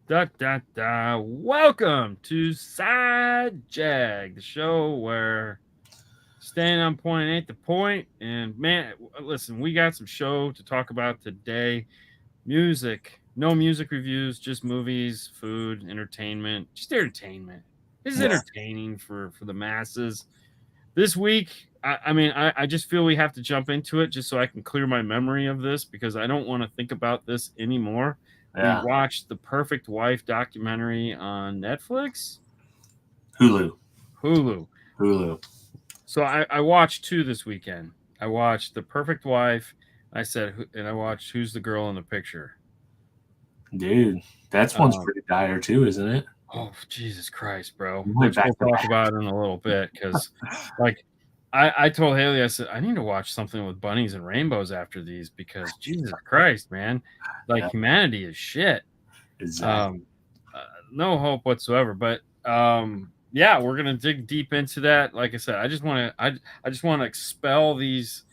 Da da da. Welcome to Side Jag, the show where staying on point ain't the point. And man, listen, we got some show to talk about today. Music, no music reviews, just movies, food, entertainment, just entertainment. This is Yeah. entertaining for the masses. This week, I just feel we have to jump into it just so I can clear my memory of this because I don't want to think about this anymore. We Yeah. watched the Perfect Wife documentary on Netflix, Hulu. Hulu. Hulu. So I watched two this weekend. I watched The Perfect Wife. And I watched Who's the Girl in the Picture. Dude, that's one's Um, pretty dire too, isn't it? oh Jesus Christ, bro! You went Which back we'll to talk back. about in a little bit because, like, I told Haley, I said I need to watch something with bunnies and rainbows after these because Jesus Christ, man, like Yeah, humanity is shit. exactly. Um, no hope whatsoever. But yeah, we're gonna dig deep into that. Like I said, I just want to expel these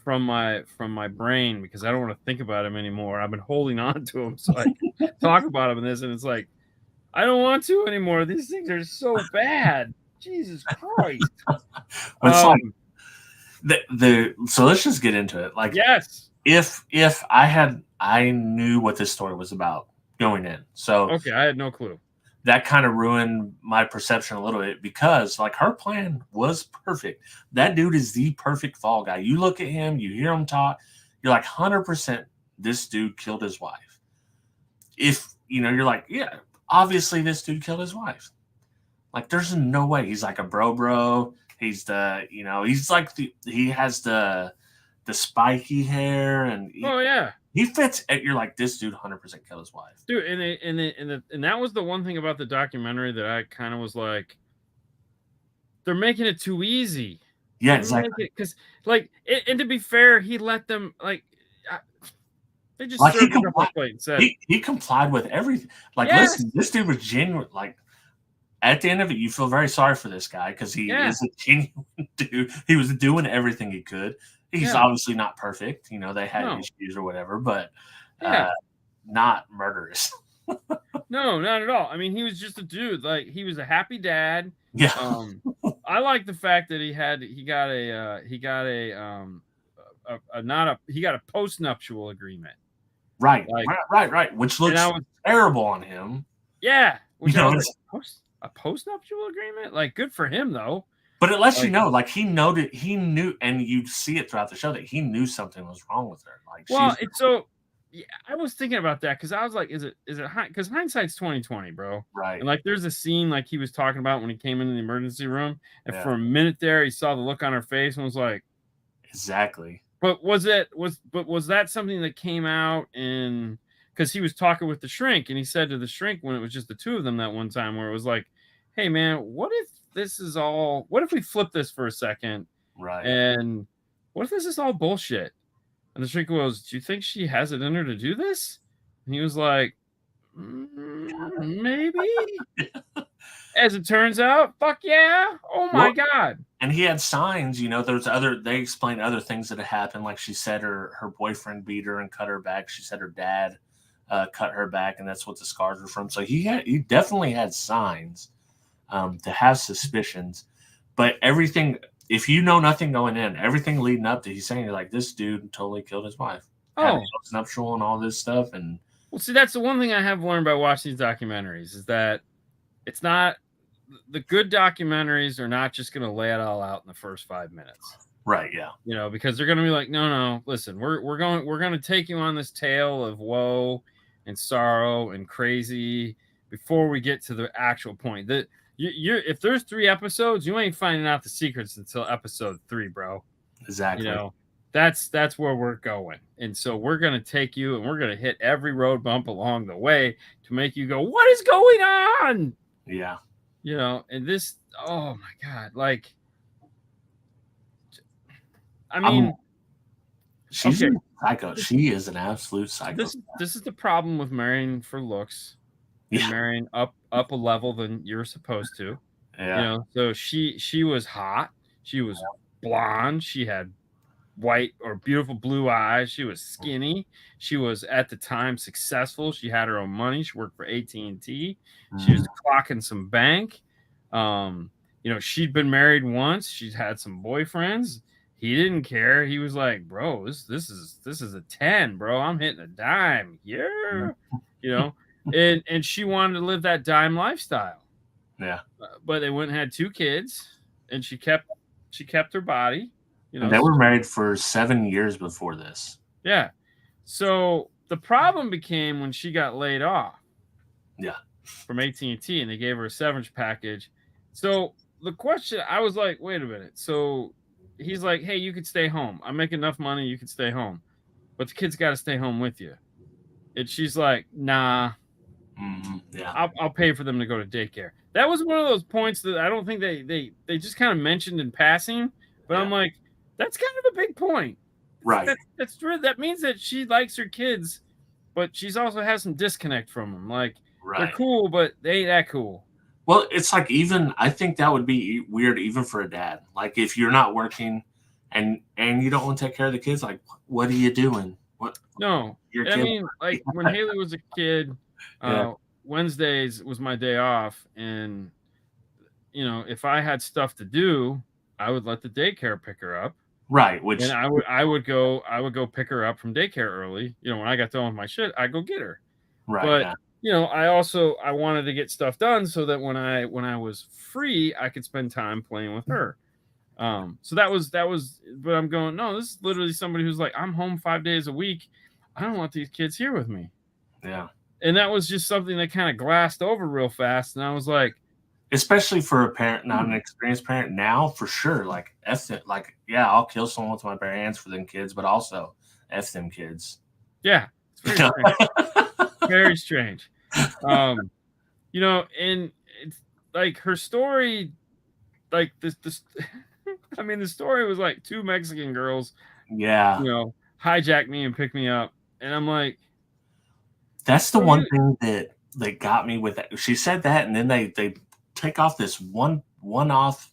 from my brain because I don't want to think about them anymore. I've been holding on to them so I can talk about them in this, and it's like I don't want to anymore. These things are so bad. Jesus Christ. But it's like Um, the so let's just get into it. Like yes. if I knew what this story was about going in. So Okay, I had no clue. that kind of ruined my perception a little bit because like her plan was perfect. That dude is the perfect fall guy. You look at him, you hear him talk, you're like 100% this dude killed his wife. If you're like, yeah, obviously this dude killed his wife. Like, there's no way. He's like a bro. He's he's like he has the spiky hair and Oh yeah. he fits. You're like, this dude 100% killed his wife. Dude, and that was the one thing about the documentary that I kind of was like, they're making it too easy. Yeah, They're making exactly. it because, like, and to be fair, he let them like I- they just Like he served it up our complied. plate and said, He complied with everything. Like, "Yes, listen, this dude was genuine. Like, at the end of it, you feel very sorry for this guy because he yeah, is a genuine dude. He was doing everything he could. He's yeah, obviously not perfect. They had no, issues or whatever, but uh, yeah, not murderous. no, not at all." I mean, he was just a dude. Like, he was a happy dad. Yeah, Um, I like the fact that he got a postnuptial agreement. right, Like, right. Which and I looks was terrible on him. yeah, which I was like, It's a postnuptial agreement? Like, good for him though. but it lets you Like, know, like he knew, and you see it throughout the show that he knew something was wrong with her. Like well, she's it's so yeah, I was thinking about that because I was like, is it because hindsight's 2020, bro? right. And like, there's a scene like he was talking about when he came into the emergency room, and Yeah, for a minute there, he saw the look on her face and was like, exactly. but was that something that came out in because he was talking with the shrink and he said to the shrink when it was just the two of them that one time where it was like, hey man, what if we flip this for a second Right. and what if this is all bullshit? And the shrink goes, do you think she has it in her to do this? And he was like, maybe. As it turns out, fuck yeah. Oh my Well, God. and he had signs. There's other. They explained other things that had happened. Like she said, her boyfriend beat her and cut her back. She said her dad cut her back, and that's what the scars were from. So he definitely had signs to have suspicions. But everything, if you know nothing going in, everything leading up to he's saying, you're like, this dude totally killed his wife, had a Oh, nuptial and all this stuff, and well, see, that's the one thing I have learned by watching these documentaries is that it's not the good documentaries are not just going to lay it all out in the first 5 minutes, right, yeah, because they're going to be like, no, listen, we're going to take you on this tale of woe and sorrow and crazy before we get to the actual point. That you're if there's 3 episodes, you ain't finding out the secrets until episode 3, bro. You exactly, know, that's where we're going. And so we're going to take you and we're going to hit every road bump along the way to make you go, what is going on? yeah. And this, oh my God. Like, I I mean, mean, she's a okay, psycho. She is an absolute psycho. this is the problem with marrying for looks and Yeah, marrying up a level than you're supposed to. yeah, So she was hot. She was blonde. She had white or beautiful blue eyes. She was skinny. She was at the time successful. She had her own money. She worked for AT&T. She was clocking some bank. She'd been married once. She'd had some boyfriends. He didn't care. He was like, bro, this is a 10, bro. I'm hitting a dime. Yeah. And she wanted to live that dime lifestyle. Yeah. But they went and had 2 kids, and she kept her body. And they were married for 7 years before this. Yeah. So the problem became when she got laid off. Yeah. From AT&T, and they gave her a severance package. So the question, I was like, wait a minute. So he's like, hey, you could stay home. I make enough money, you could stay home, but the kids got to stay home with you. And she's like, nah. Yeah. I'll pay for them to go to daycare. That was one of those points that I don't think they just kind of mentioned in passing, but I'm like, that's kind of a big point. Right. That's true. That means that she likes her kids, but she's also has some disconnect from them. Like, they're cool, but they ain't that cool. Well, it's like, even I think that would be weird even for a dad. Like, if you're not working and you don't want to take care of the kids, like, what are you doing? What? No. I mean, like, when Haley was a kid, Wednesdays was my day off, and if I had stuff to do, I would let the daycare pick her up. Right. And I would go pick her up from daycare early. When I got done with my shit, I'd go get her. Right. But I wanted to get stuff done so that when I was free, I could spend time playing with her. So that was, but I'm going, no, this is literally somebody who's like, I'm home 5 days a week. I don't want these kids here with me. Yeah. And that was just something that kind of glassed over real fast. And I was like, especially for a parent, not an experienced parent, now for sure. Like, F it. Like, yeah, I'll kill someone with my bare hands for them kids, but also F them kids. Yeah. It's very strange. Very strange. And it's like her story, like this I mean, the story was like 2 Mexican girls, hijack me and pick me up. And I'm like, that's the one thing that got me with that. She said that, and then they take off this one-off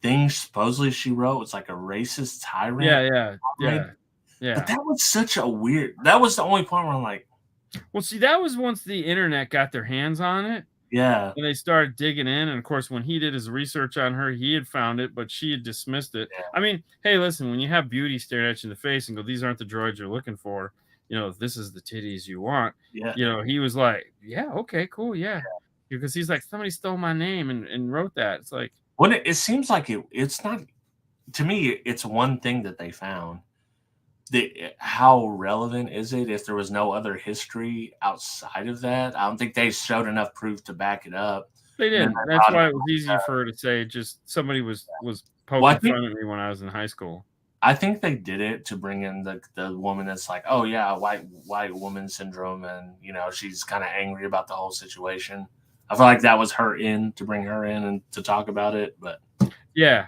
thing supposedly she wrote. It's like a racist tyrant. Yeah. But that was such a weird. That was the only point where I'm like, well, see, that was once the internet got their hands on it. Yeah. And they started digging in. And of course, when he did his research on her, he had found it, but she had dismissed it. Yeah. I mean, hey, listen, when you have beauty staring at you in the face and go, these aren't the droids you're looking for, this is the titties you want. Yeah. He was like, yeah, okay, cool. Yeah. Because he's like, somebody stole my name and wrote that. It's like, well, it seems like it's not, to me, it's one thing that they found. How relevant is it if there was no other history outside of that? I don't think they showed enough proof to back it up. They didn't. That's why it was easy for her to say just somebody was poking fun at me when I was in high school. I think they did it to bring in the woman that's like, oh yeah, white woman syndrome, and she's kind of angry about the whole situation. I feel like that was to bring her in and to talk about it, but yeah,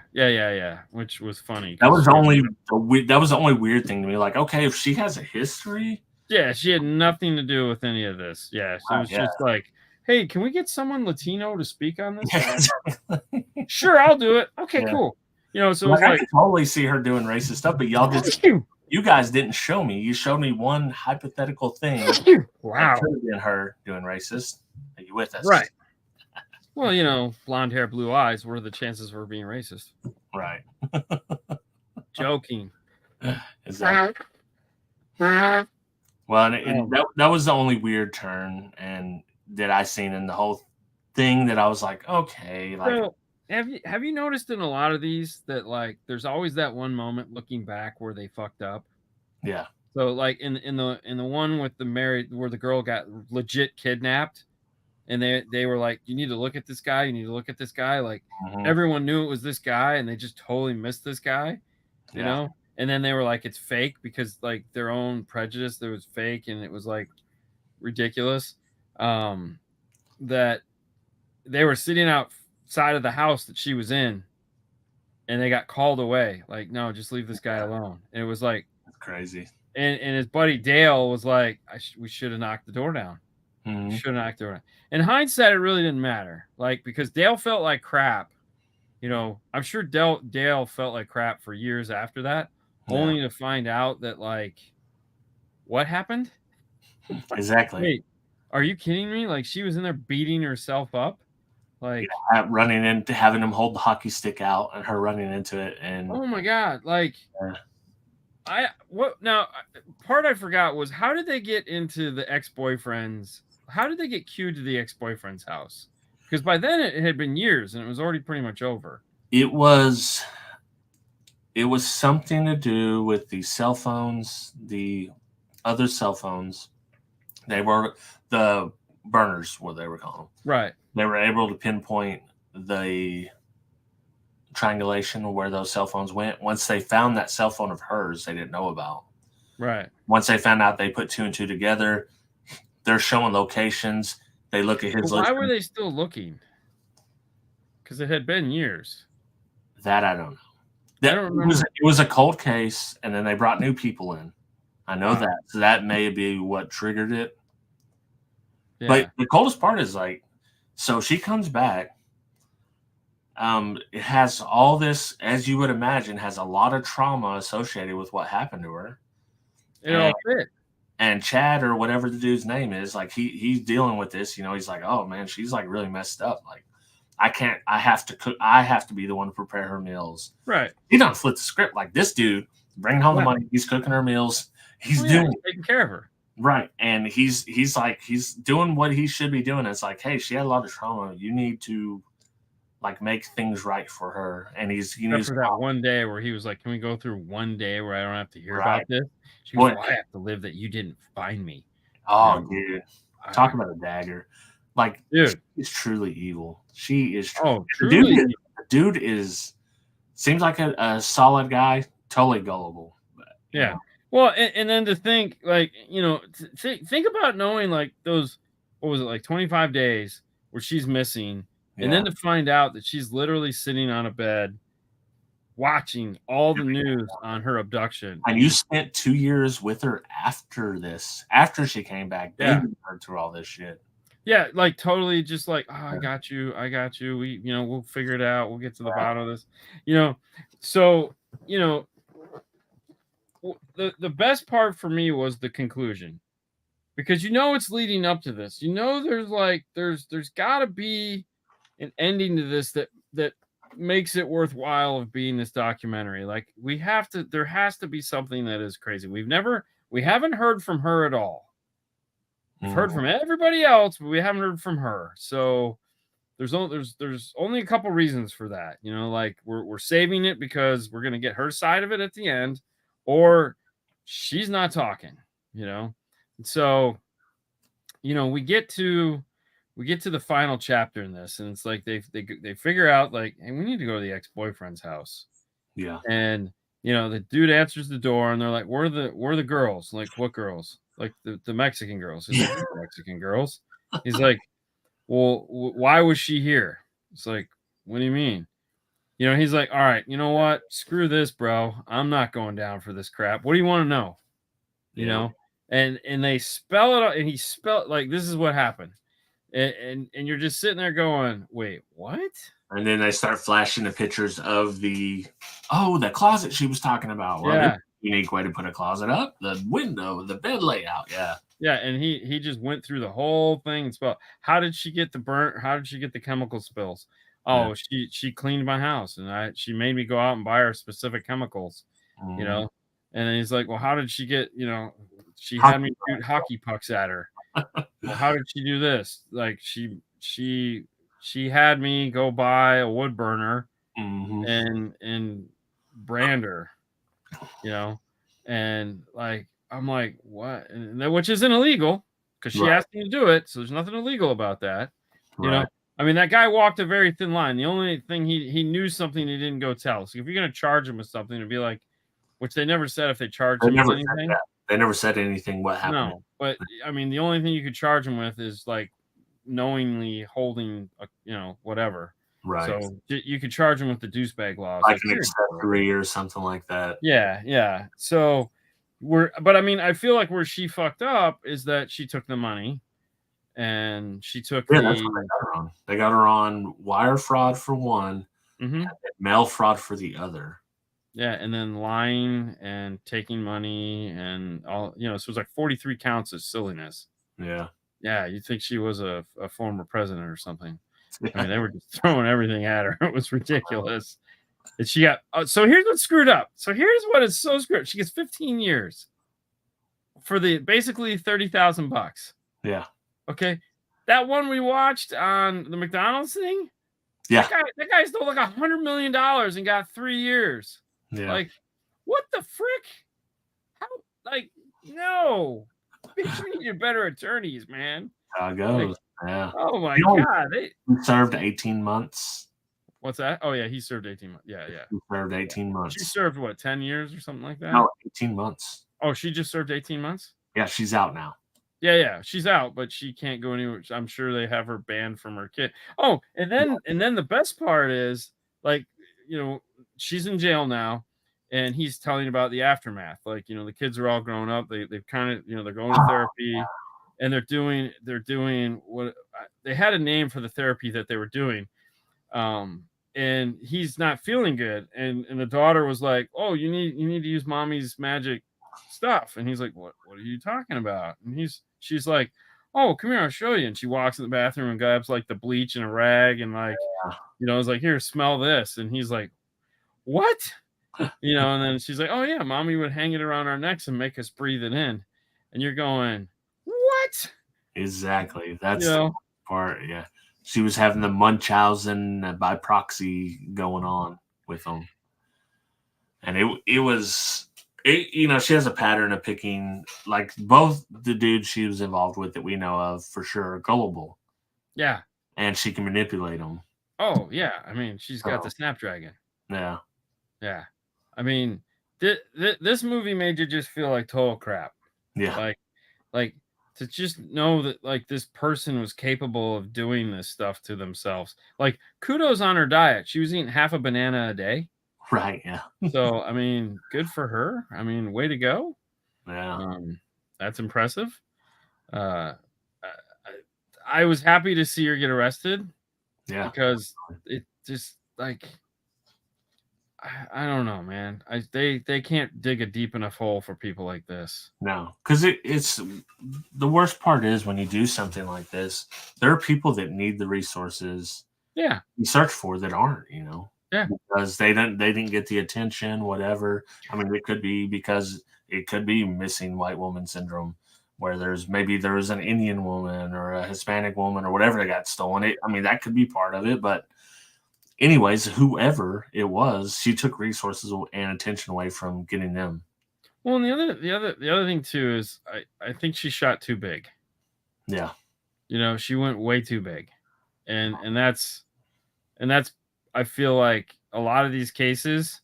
which was funny. That was the only weird thing to me. Like, okay, if she has a history, yeah, she had nothing to do with any of this. Yeah, so it was just like, hey, can we get someone Latino to speak on this? Sure, I'll do it. Okay, cool. So it was I could totally see her doing racist stuff, but you guys didn't show me. You showed me one hypothetical thing. Wow, that could have been her doing racist. Are you with us? Right. Well, blonde hair, blue eyes. What are the chances of her being racist? Right. Joking. Exactly. Well, and that was the only weird turn and that I seen in the whole thing that I was like, okay. Like, well, have you noticed in a lot of these that like there's always that one moment looking back where they fucked up? Yeah. So like in the one with the married where the girl got legit kidnapped. And they were like, you need to look at this guy. You need to look at this guy. Like everyone knew it was this guy, and they just totally missed this guy, you know. And then they were like, it's fake because like their own prejudice, that was fake, and it was like ridiculous. That they were sitting outside of the house that she was in, and they got called away. Like, no, just leave this guy alone. And it was like, that's crazy. And his buddy Dale was like, we should have knocked the door down. Should have knocked the door down. In hindsight, it really didn't matter. Like, because Dale felt like crap. I'm sure Dale felt like crap for years after that. only to find out that, like, what happened? Exactly. Wait, are you kidding me? Like, she was in there beating herself up? Like, Running into having him hold the hockey stick out and her running into it. And oh my God. Like, part I forgot was, how did they get into the ex-boyfriend's? How did they get cued to the ex-boyfriend's house? Because by then it had been years and it was already pretty much over. it was something to do with the cell phones, the other cell phones. They were the burners, what they were calling them. Right. They were able to pinpoint the triangulation of where those cell phones went. Once they found that cell phone of hers they didn't know about. Right. Once they found out, they put 2 and 2 together. They're showing locations. They look at his. Why were they still looking? Because it had been years. That I don't know. I don't remember. It was a cold case, and then they brought new people in. I know that. So that may be what triggered it. Yeah. But the coldest part is, like, so she comes back. It has all this, as you would imagine, has a lot of trauma associated with what happened to her. It all fit. And Chad, or whatever the dude's name is, like, he's dealing with this. You know, he's like, oh man, she's like really messed up. Like, I have to cook. I have to be the one to prepare her meals. Right. He don't flip the script. Like, this dude bringing home the money. He's cooking her meals. He's doing taking care of her. Right. And he's doing what he should be doing. It's like, hey, she had a lot of trauma. You need to, like, make things right for her. And he's for that one day where he was like, can we go through one day where I don't have to hear about this? She goes, well, I have to live that you didn't find me. Oh, dude. Talk about a dagger. Like, dude, she's truly evil. She is. Truly. The dude seems like a solid guy, totally gullible. But, yeah. Know. Well, and then to think, like, you know, think about knowing, like, those, what was it, like 25 days where she's missing. And then to find out that she's literally sitting on a bed watching all the news on her abduction. And you spent 2 years with her after this, after she came back, begging her through all this shit. Yeah, like, totally just like, oh, I got you. We, you know, we'll figure it out. We'll get to the bottom of this. You know, so, you know, the best part for me was the conclusion. Because, you know, it's leading up to this. You know, there's got to be an ending to this that makes it worthwhile of being this documentary. Like, there has to be something that is crazy. We haven't heard from her at all. We've heard from everybody else, but we haven't heard from her. So there's only a couple reasons for that. You know, like, we're saving it because we're going to get her side of it at the end, or she's not talking, you know? And so, you know, we get to the final chapter in this, and it's like they figure out, like, hey, we need to go to the ex-boyfriend's house. Yeah. And, you know, the dude answers the door, and they're like, where are the girls? Like, what girls? Like, the Mexican girls. He's like, Mexican girls. He's like, well, why was she here? It's like, what do you mean? You know, he's like, all right, you know what? Screw this, bro. I'm not going down for this crap. What do you want to know? You know? And they spell it out, and he spelled, like, this is what happened. And you're just sitting there going, wait, what? And then they start flashing the pictures of the closet she was talking about. Well, unique way to put a closet up, the window, the bed layout. Yeah, and he just went through the whole thing and spelled, how did she get the burnt? How did she get the chemical spills? Oh, she cleaned my house, and she made me go out and buy her specific chemicals, you know. And then he's like, well, how did she get, you know, she had me shoot hockey pucks at her. Well, how did she do this? Like, she had me go buy a wood burner and brand her, you know. And, like, I'm like, what? And then, which isn't illegal because she asked me to do it, so there's nothing illegal about that, you know. I mean, that guy walked a very thin line. The only thing, he knew something he didn't go tell. So if you're gonna charge him with something, it'd be like, which they never said if they charged him with anything. They never said anything what happened. No, but I mean, the only thing you could charge him with is, like, knowingly holding a, you know, whatever. Right. So you could charge him with the douchebag laws, like an accessory or something like that. Yeah. So but I mean, I feel like where she fucked up is that she took the money, and she took that's what they got her on. They got her on wire fraud for one, and mail fraud for the other. Yeah, and then lying and taking money and all, so it was like 43 counts of silliness. Yeah. Yeah, you'd think she was a former president or something. I mean, they were just throwing everything at her. It was ridiculous. And she got so here's what's screwed up. So here's what is so screwed. She gets 15 years for the basically $30,000. Yeah. Okay. That one we watched on the McDonald's thing. Yeah. That guy stole like $100 million and got 3 years. Yeah. Like, what the frick? How? Like, no. Bitch, you need better attorneys, man. How it goes. Yeah. Oh my God. He served 18 months. What's that? Oh yeah, he served 18 months. Yeah. He served 18 months. She served what, 10 years or something like that? No, 18 months. Oh, she just served 18 months? Yeah, she's out now. Yeah, she's out, but she can't go anywhere. I'm sure they have her banned from her kid. Oh, and then the best part is, like, she's in jail now, and he's telling about the aftermath. Like, the kids are all grown up. They've kind of, they're going to therapy, and they're doing what they had a name for the therapy that they were doing. And he's not feeling good, and the daughter was like, "Oh, you need to use mommy's magic stuff," and he's like, "What are you talking about?" And she's like, "Oh, come here, I'll show you." And she walks in the bathroom and grabs like the bleach and a rag and like, is like, "Here, smell this," and he's like, "What?" And then she's like, "Oh yeah, mommy would hang it around our necks and make us breathe it in," and you're going, "What?" Exactly. That's the part. Yeah. She was having the Munchausen by proxy going on with them. And it was, she has a pattern of picking, like, both the dudes she was involved with that we know of for sure are gullible. Yeah. And she can manipulate them. Oh, yeah. I mean, she's got the Snapdragon. Yeah. Yeah. I mean, this movie made you just feel like total crap. Yeah. Like to just know that like this person was capable of doing this stuff to themselves. Like, kudos on her diet. She was eating half a banana a day. Right. Yeah. So, I mean, good for her. I mean, way to go. Yeah. That's impressive. I was happy to see her get arrested. Yeah. Because it just like, I don't know, man. They can't dig a deep enough hole for people like this. No, because it's the worst part is when you do something like this, there are people that need the resources. Yeah, you search for that aren't, yeah, because they didn't get the attention, whatever. I mean, it could be because it could be missing white woman syndrome, where there was an Indian woman or a Hispanic woman or whatever that got stolen. I mean, that could be part of it, but. Anyways, whoever it was, she took resources and attention away from getting them. Well, and the other thing too is I think she shot too big. Yeah. She went way too big. And that's I feel like a lot of these cases,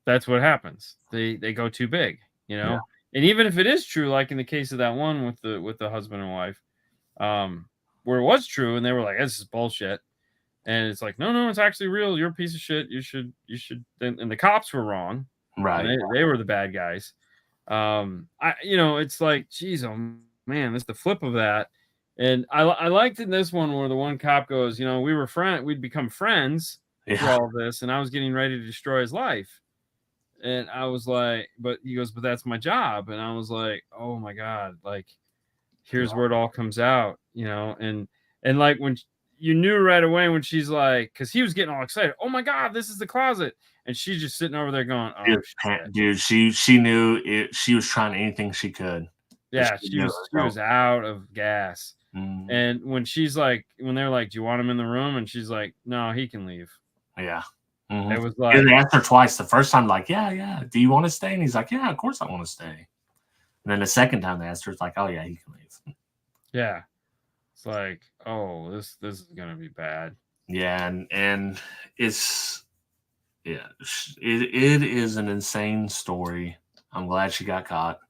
that's what happens. They go too big, Yeah. And even if it is true, like in the case of that one with the husband and wife, where it was true and they were like, this is bullshit. And it's like, no, it's actually real. You're a piece of shit. You should. And the cops were wrong. Right. They were the bad guys. It's like, geez, oh man, that's the flip of that. And I liked in this one where the one cop goes, we'd become friends through all of this, and I was getting ready to destroy his life. And I was like, but he goes, but that's my job. And I was like, oh my God, like, here's where it all comes out, and like when you knew right away when she's like, because he was getting all excited. Oh my God, this is the closet, and she's just sitting over there going, "Oh, dude, she knew it. She was trying anything she could." Yeah, she was out of gas. And when they're like, "Do you want him in the room?" and she's like, "No, he can leave." Yeah, it was like they asked her twice. The first time, like, "Yeah, do you want to stay?" And he's like, "Yeah, of course I want to stay." And then the second time they asked her, it's like, "Oh yeah, he can leave." Yeah. It's like, oh, this is gonna be bad. Yeah, and it's it is an insane story. I'm glad she got caught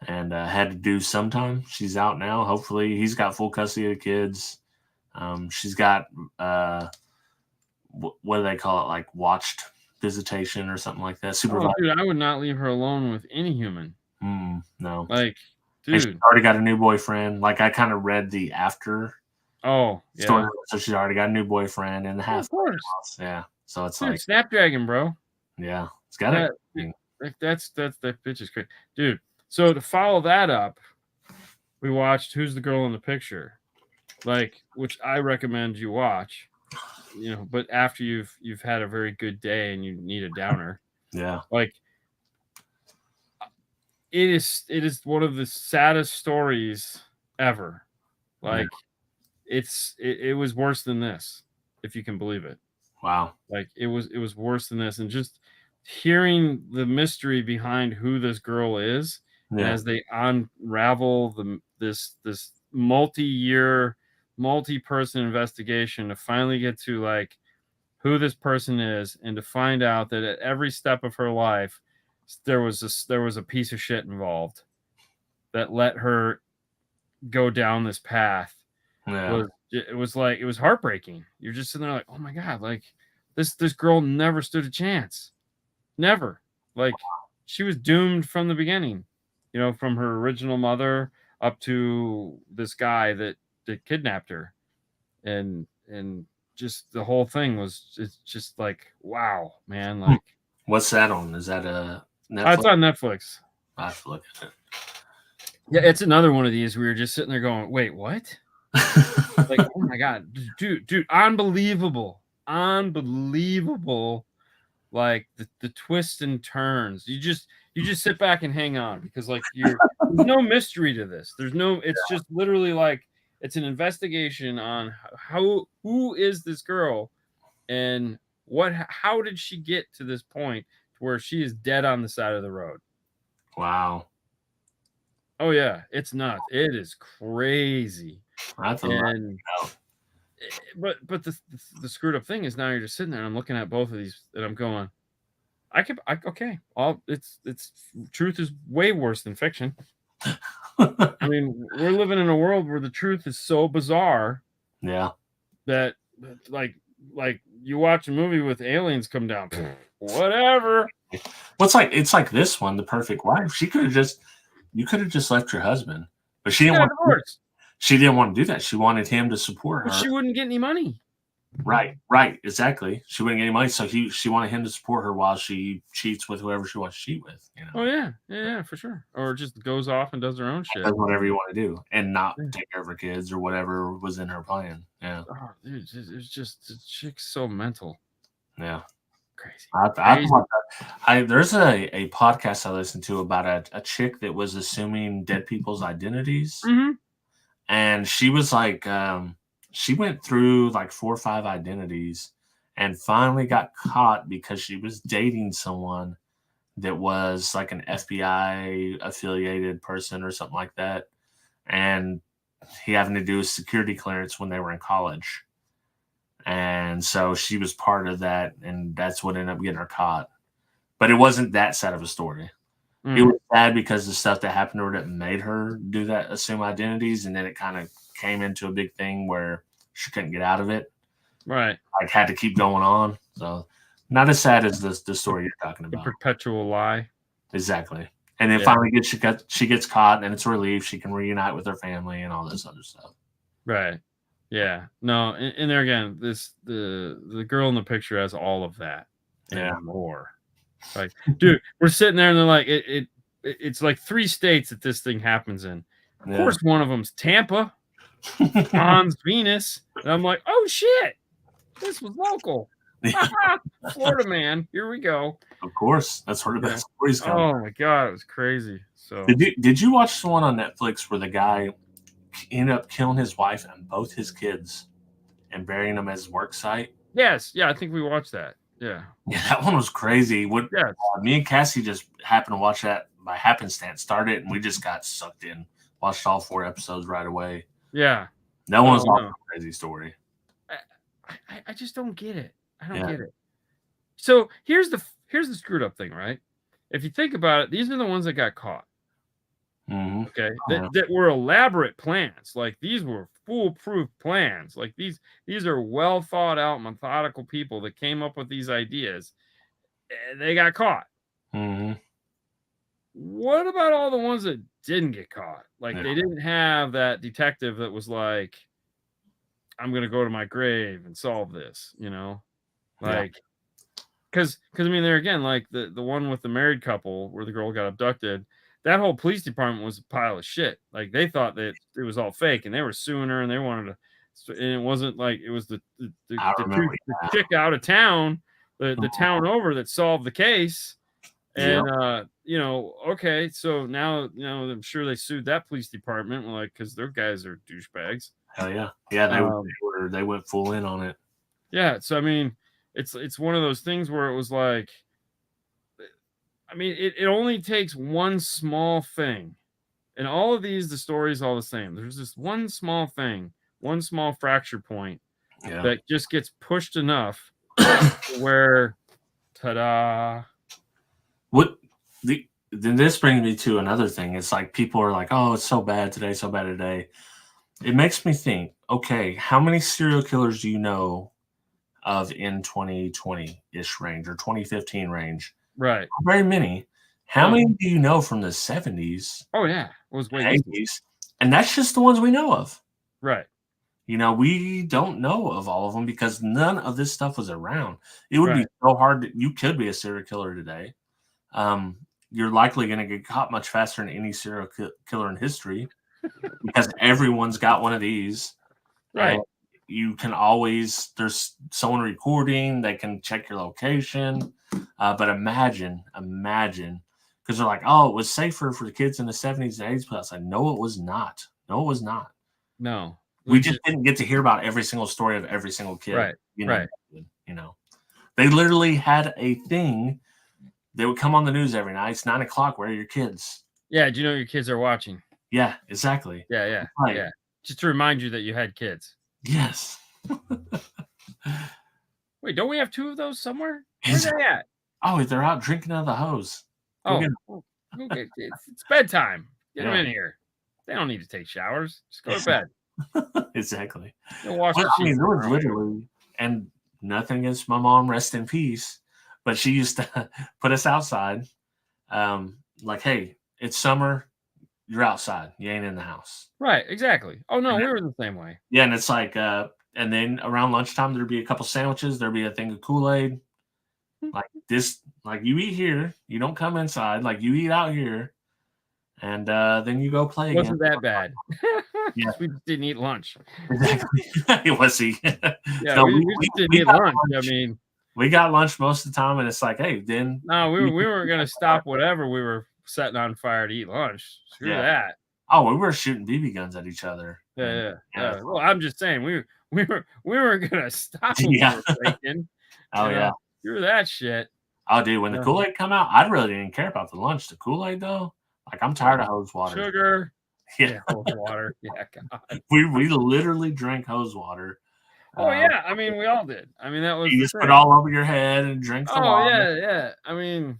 and had to do some time. She's out now. Hopefully, he's got full custody of the kids. She's got what do they call it? Like watched visitation or something like that. Oh, dude, I would not leave her alone with any human. No, like. Dude. She's already got a new boyfriend. Like I kind of read the after. Oh, yeah. Story, so she's already got a new boyfriend in the half. Of course. Yeah. So it's dude, like Snapdragon, bro. Yeah. It's got that, that bitch is crazy, dude. So to follow that up, we watched Who's the Girl in the Picture, like, which I recommend you watch. But after you've had a very good day and you need a downer, Yeah. like, it is one of the saddest stories ever. Like, it was worse than this, if you can believe it. Wow. Like, it was worse than this, and just hearing the mystery behind who this girl is, and as they unravel this multi-year, multi-person investigation to finally get to like who this person is, and to find out that at every step of her life there was a piece of shit involved that let her go down this path. It was heartbreaking. You're just sitting there like, oh my god, like this girl never stood a chance. Never. Like, she was doomed from the beginning, from her original mother up to this guy that kidnapped her. And just the whole thing was just like, wow, man. Like, what's that on? Is that a Netflix? It's on Netflix. I have to look at it. Yeah, it's another one of these where you're just sitting there going, wait, what? Like, oh my god, dude, unbelievable. Like, the twists and turns. You just sit back and hang on, because like there's no mystery to this. It's just literally like, it's an investigation on who is this girl, and how did she get to this point to where she is dead on the side of the road. Wow. Oh yeah, it's nuts. It is crazy. That's but the screwed up thing is, now you're just sitting there and I'm looking at both of these and I'm going, okay, it's truth is way worse than fiction. I mean, we're living in a world where the truth is so bizarre. Yeah. That like you watch a movie with aliens come down, whatever. It's like this one, The Perfect Wife. You could have just left your husband, but she didn't she didn't want to do that. She wanted him to support her. But she wouldn't get any money. Right, exactly. She wouldn't get any money, so she wanted him to support her while she cheats with whoever she wants to cheat with. Oh yeah, for sure. Or just goes off and does her own shit. Does whatever you want to do, and not take care of her kids or whatever was in her plan. Yeah. Oh, dude, it's just, the chick's so mental. Yeah. Crazy. There's a podcast I listened to about a chick that was assuming dead people's identities. Mm-hmm. And she was like, she went through like 4 or 5 identities and finally got caught because she was dating someone that was like an FBI affiliated person or something like that. And he having to do a security clearance when they were in college. And so she was part of that, and that's what ended up getting her caught. But it wasn't that sad of a story. It was sad because the stuff that happened to her that made her do that, assume identities, and then it kind of came into a big thing where she couldn't get out of it. Right. Like, had to keep going on. So not as sad as the story you're talking about. The perpetual lie. Exactly. And then finally she gets caught, and it's a relief. She can reunite with her family and all this other stuff. Right. Yeah. No, and there again, the girl in the picture has all of that and more. Like, dude, we're sitting there and they're like, it's like 3 states that this thing happens in. Of course, one of them's Tampa, Mons Venus, and I'm like, oh shit, this was local. Florida man, here we go. Of course, that's where the best stories come. Oh my god, it was crazy. So did you watch the one on Netflix where the guy ended up killing his wife and both his kids and burying them at his work site? Yes, yeah, I think we watched that. Yeah, that one was crazy. Me and Cassie just happened to watch that by happenstance. Started and we just got sucked in. Watched all 4 episodes right away. Yeah, that one was a crazy story. I just don't get it. I don't get it. So here's the screwed up thing, right? If you think about it, these are the ones that got caught. Mm-hmm. Okay, that were elaborate plans. Like, these were foolproof plans. Like, these are well thought out, methodical people that came up with these ideas. They got caught. Mm-hmm. What about all the ones that didn't get caught? Like, they didn't have that detective that was like, I'm gonna go to my grave and solve this. Like, because I mean, there again, like the one with the married couple where the girl got abducted. That whole police department was a pile of shit. Like they thought that it was all fake, and they were suing her, and they wanted to. And it wasn't like it was the I remember chick out of town, the town over that solved the case. And okay, so now I'm sure they sued that police department, like because their guys are douchebags. Hell yeah, they went full in on it. Yeah, so I mean, it's one of those things where it was like, I mean, it only takes one small thing, and all of these the story's all the same. There's this one small thing, one small fracture point that just gets pushed enough where, ta-da. Then this brings me to another thing. It's like people are like, oh, it's so bad today, so bad today. It makes me think, okay, how many serial killers do you know of in 2020-ish range or 2015 range? Right. Not very many. How many do you know from the 70s? Oh, yeah. It was way 80s. And that's just the ones we know of. Right. We don't know of all of them because none of this stuff was around. It would be so hard. You could be a serial killer today. You're likely going to get caught much faster than any serial killer in history because everyone's got one of these. Right. And you can always, there's someone recording, they can check your location. But imagine, because they're like, oh, it was safer for the kids in the 70s and 80s. But I was like, no, it was not. No, it was not. No. We just didn't get to hear about every single story of every single kid. Right. They literally had a thing. They would come on the news every night. It's 9 o'clock. Where are your kids? Yeah. Do you know your kids are watching? Yeah, exactly. Yeah. Right. Yeah. Just to remind you that you had kids. Yes. Wait, don't we have 2 of those somewhere? Where's they at? Oh, they're out drinking out of the hose. Okay. It's bedtime. Get them in here. They don't need to take showers. Just go to bed. Exactly. There was literally, and nothing against my mom, rest in peace, but she used to put us outside. Like, hey, it's summer, you're outside, you ain't in the house. Right, exactly. Oh no, we were the same way. Yeah, and it's like, and then around lunchtime there'd be a couple sandwiches, there'd be a thing of Kool-Aid. Like this, like you eat here, you don't come inside, like you eat out here, and then you go play. Wasn't that bad? Yeah, we just didn't eat lunch. Exactly. It was he. Yeah, no, we just didn't eat lunch. I mean, we got lunch most of the time, and it's like, hey, then no, we weren't gonna stop whatever we were setting on fire to eat lunch. Screw that. Oh, we were shooting BB guns at each other. Yeah. Well, I'm just saying we weren't gonna stop what we were making. Oh yeah. Screw that shit. Oh, dude, when the Kool-Aid come out, I really didn't care about the lunch. The Kool-Aid, though, like I'm tired of hose water. Sugar. Yeah, hose water. Yeah, God. We literally drank hose water. Oh yeah, I mean we all did. I mean that was you just put all over your head and drink the water. Yeah. I mean,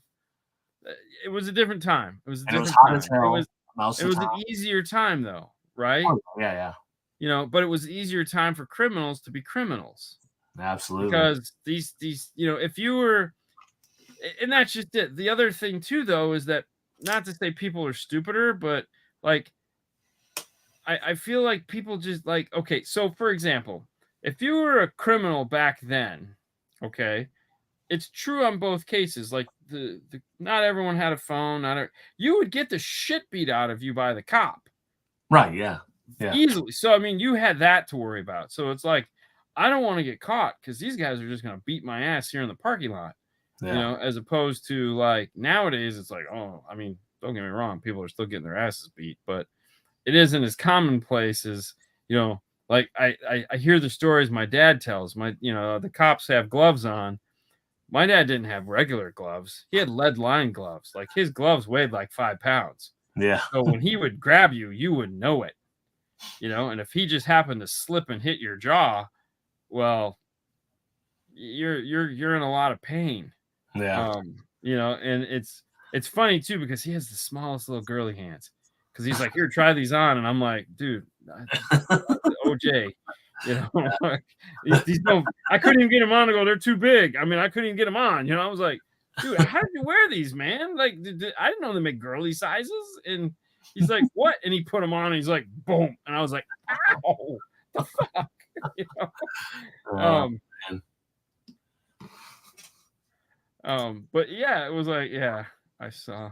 it was a different time. It was a different hot time. As hell. It was an easier time though, right? Oh, yeah. But it was an easier time for criminals to be criminals. Absolutely. Because these if you were, and that's just it. The other thing too though is that, not to say people are stupider, but like I feel like people just like, okay, so for example, if you were a criminal back then, okay, it's true on both cases. Like the not everyone had a phone. You would get the shit beat out of you by the cop. Right. Yeah. Easily. So I mean, you had that to worry about. So it's like, I don't want to get caught because these guys are just going to beat my ass here in the parking lot. Yeah. As opposed to like nowadays, it's like, oh, I mean, don't get me wrong, people are still getting their asses beat, but it isn't as commonplace as, like I hear the stories my dad tells. The cops have gloves on. My dad didn't have regular gloves. He had lead lined gloves. Like his gloves weighed like 5 pounds. Yeah. So when he would grab you, you would know it. And if he just happened to slip and hit your jaw, well, you're in a lot of pain. Yeah. And it's funny too because he has the smallest little girly hands. Because he's like, here, try these on, and I'm like, dude, OJ, these don't. I couldn't even get them on to go. They're too big. I mean, I couldn't even get them on. I was like, dude, how did you wear these, man? Like, I didn't know they make girly sizes. And he's like, what? And he put them on, and he's like, boom, and I was like, ow, the fuck, But yeah, it was like, yeah, I saw.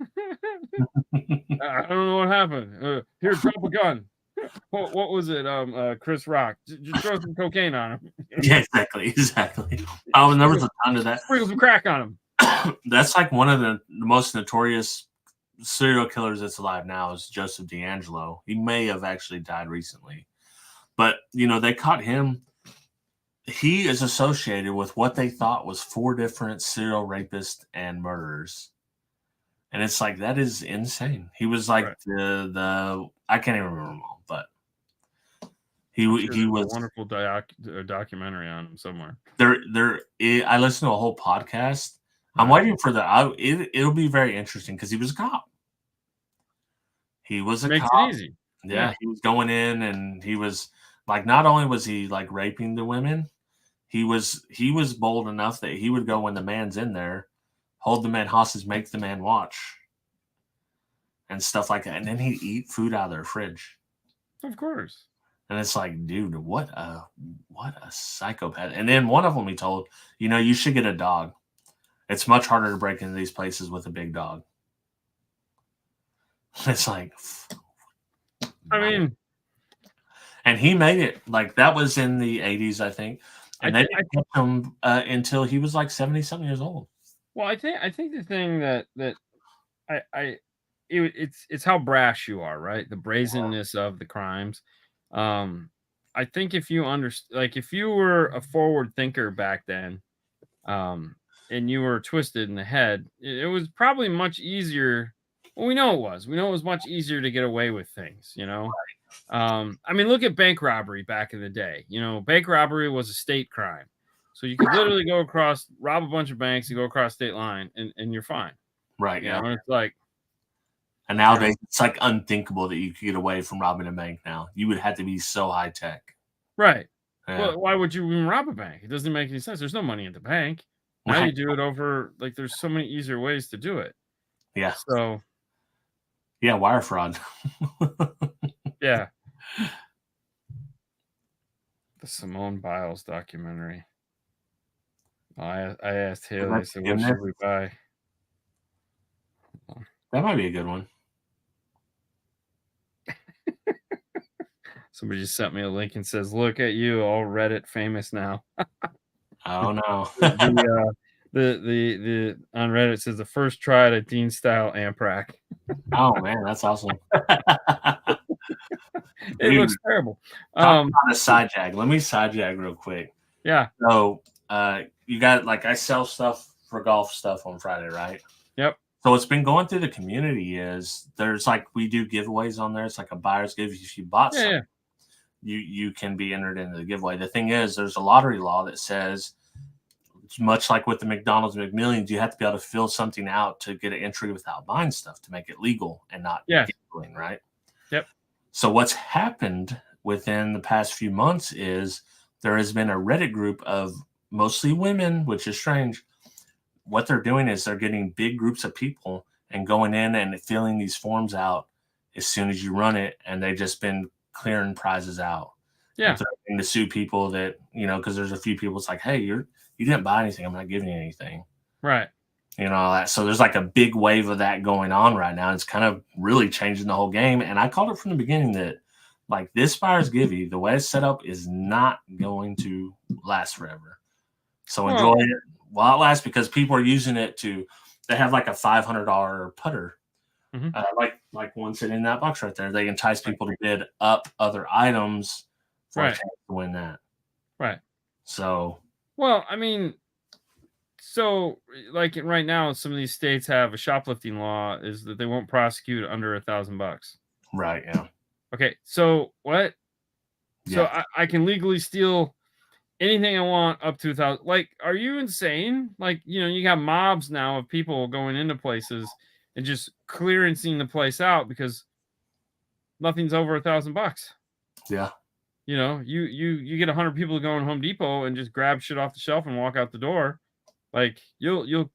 I don't know what happened. Here, drop a gun. What was it? Chris Rock. Just throw some cocaine on him. Yeah, exactly. Oh, and there was a ton of that. Sprinkle some crack on him. That's like one of the most notorious serial killers that's alive now is Joseph D'Angelo. He may have actually died recently, but they caught him. He is associated with what they thought was 4 different serial rapists and murderers. And it's like, that is insane. He was like the I can't even remember them all, but he was a wonderful documentary on him somewhere. I listened to a whole podcast. I'm waiting for it'll be very interesting because he was a cop. He was a Makes cop. it easy. Yeah, he was going in and he was like, not only was he like raping the women, he was bold enough that he would go when the man's in there, hold the man hostage, make the man watch, and stuff like that. And then he'd eat food out of their fridge. Of course. And it's like, dude, what a psychopath. And then one of them he told, you should get a dog. It's much harder to break into these places with a big dog. It's like, I mean, and he made it. Like, that was in the 80s, I think. And they kept him until he was like 70-something years old. Well, I think the thing that it's how brash you are, right? The brazenness of the crimes. I think if you if you were a forward thinker back then, and you were twisted in the head, it was probably much easier. Well, we know it was much easier to get away with things, I mean, look at bank robbery back in the day. Bank robbery was a state crime. So you could literally go across, rob a bunch of banks and go across state line and you're fine. Right. Yeah. And it's like, and nowadays it's like unthinkable that you could get away from robbing a bank now. You would have to be so high tech. Right. Yeah. Well, why would you even rob a bank? It doesn't make any sense. There's no money at the bank. Now you do it over, like, there's so many easier ways to do it. Yeah. So. Yeah, wire fraud. Yeah. The Simone Biles documentary. I asked Haley, I said, what should we buy? That might be a good one. Somebody just sent me a link and says, look at you, all Reddit famous now. Oh, no. The on Reddit says the first try at a Dean style amp rack. Oh, man, that's awesome. It looks terrible. On a side jag. Let me side jag real quick. Yeah. So you got, like, I sell stuff for golf stuff on Friday, right? Yep. So what's been going through the community is there's, like, we do giveaways on there. It's like a buyer's gift. If you bought something, you can be entered into the giveaway. The thing is, there's a lottery law that says, much like with the McDonald's McMillions, you have to be able to fill something out to get an entry without buying stuff to make it legal and not gambling, right? Yep. So what's happened within the past few months is there has been a Reddit group of mostly women, which is strange. What they're doing is they're getting big groups of people and going in and filling these forms out as soon as you run it, and they've just been clearing prizes out. Yeah. And to sue people that, because there's a few people, it's like, hey, you didn't buy anything. I'm not giving you anything. Right. All that. So there's like a big wave of that going on right now. It's kind of really changing the whole game. And I called it from the beginning that, like, this buyer's givey, the way it's set up is not going to last forever. So enjoy it while it lasts, because people are using it they have like a $500 putter. Mm-hmm. Like one sitting in that box right there. They entice people to bid up other items for a chance to win that. Right. So. Well, I mean, so like right now, some of these states have a shoplifting law is that they won't prosecute under $1,000. Right. Yeah. Okay. So what? Yeah. So I can legally steal anything I want up to 1,000. Like, are you insane? Like, you got mobs now of people going into places and just clearancing the place out because nothing's over $1,000. Yeah. You get 100 people to go in Home Depot and just grab shit off the shelf and walk out the door. Like, you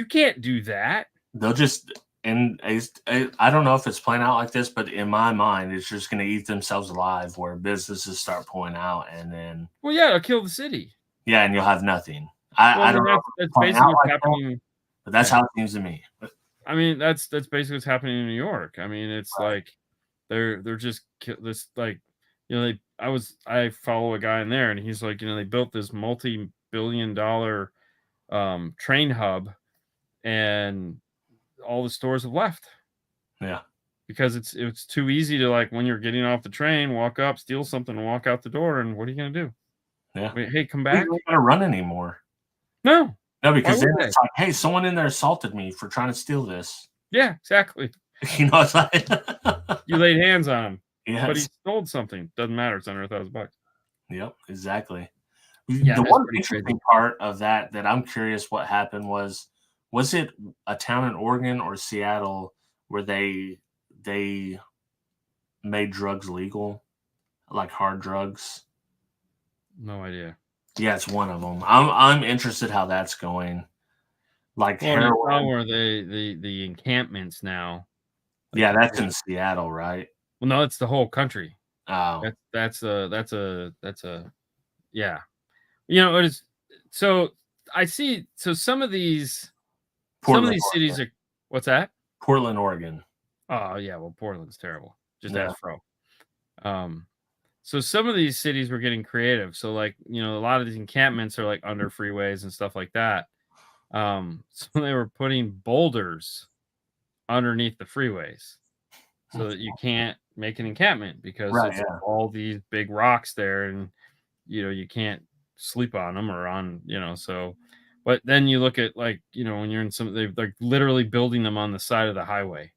can't do that. They'll just, and I don't know if it's playing out like this, but in my mind, it's just going to eat themselves alive where businesses start pulling out, and then. Well, yeah, it'll kill the city. Yeah, and you'll have nothing. I don't know that's point basically out what's like that, happening. but that's Yeah. how it seems to me. I mean, that's basically what's happening in New York. I mean, it's Right. like they're just this like, I follow a guy in there, and he's like, they built this multi-billion-dollar train hub, and all the stores have left Yeah. because it's too easy to, like, when you're getting off the train, walk up, steal something, and walk out the door. And what are you gonna do? Yeah. Wait, hey, come We back? don't gotta run anymore. No. No, Why because then would they? it's like, hey, someone in there assaulted me for trying to steal this. Yeah, exactly. It's like You laid hands on him, but he yes. stole something. Doesn't matter. It's under $1,000. Yep, exactly. Yeah, The that's one pretty crazy. interesting part of that I'm curious what happened was it a town in Oregon or Seattle where they made drugs legal, like hard drugs? No idea. Yeah, it's one of them. I'm interested how that's going. Like Well, you saw heroin. where the encampments now. Like, Yeah, that's in Seattle, right? well, no, it's the whole country. Oh, That's a yeah. It is. So I see. So some of these Portland, cities Oregon. are. What's that? Portland, Oregon. Oh yeah. Well, Portland's terrible. Just Yeah. ask Fro. So some of these cities were getting creative. So, like, a lot of these encampments are like under freeways and stuff like that. So they were putting boulders underneath the freeways so that you can't make an encampment because Right, it's yeah. all these big rocks there, and you can't sleep on them or on, so. But then you look at, like, when you're in they're like literally building them on the side of the highway.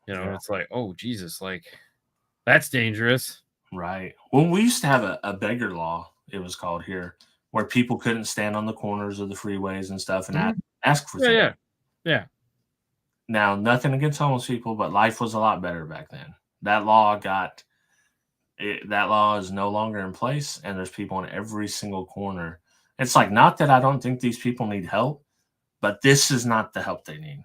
Yeah. It's like, oh Jesus, like, that's dangerous. Right. Well, we used to have a beggar law, it was called here, where people couldn't stand on the corners of the freeways and stuff and Mhm. ask for Yeah, things. yeah. Now, nothing against homeless people, but life was a lot better back then. That law that law is no longer in place, and there's people on every single corner. It's like, not that I don't think these people need help, but this is not the help they need.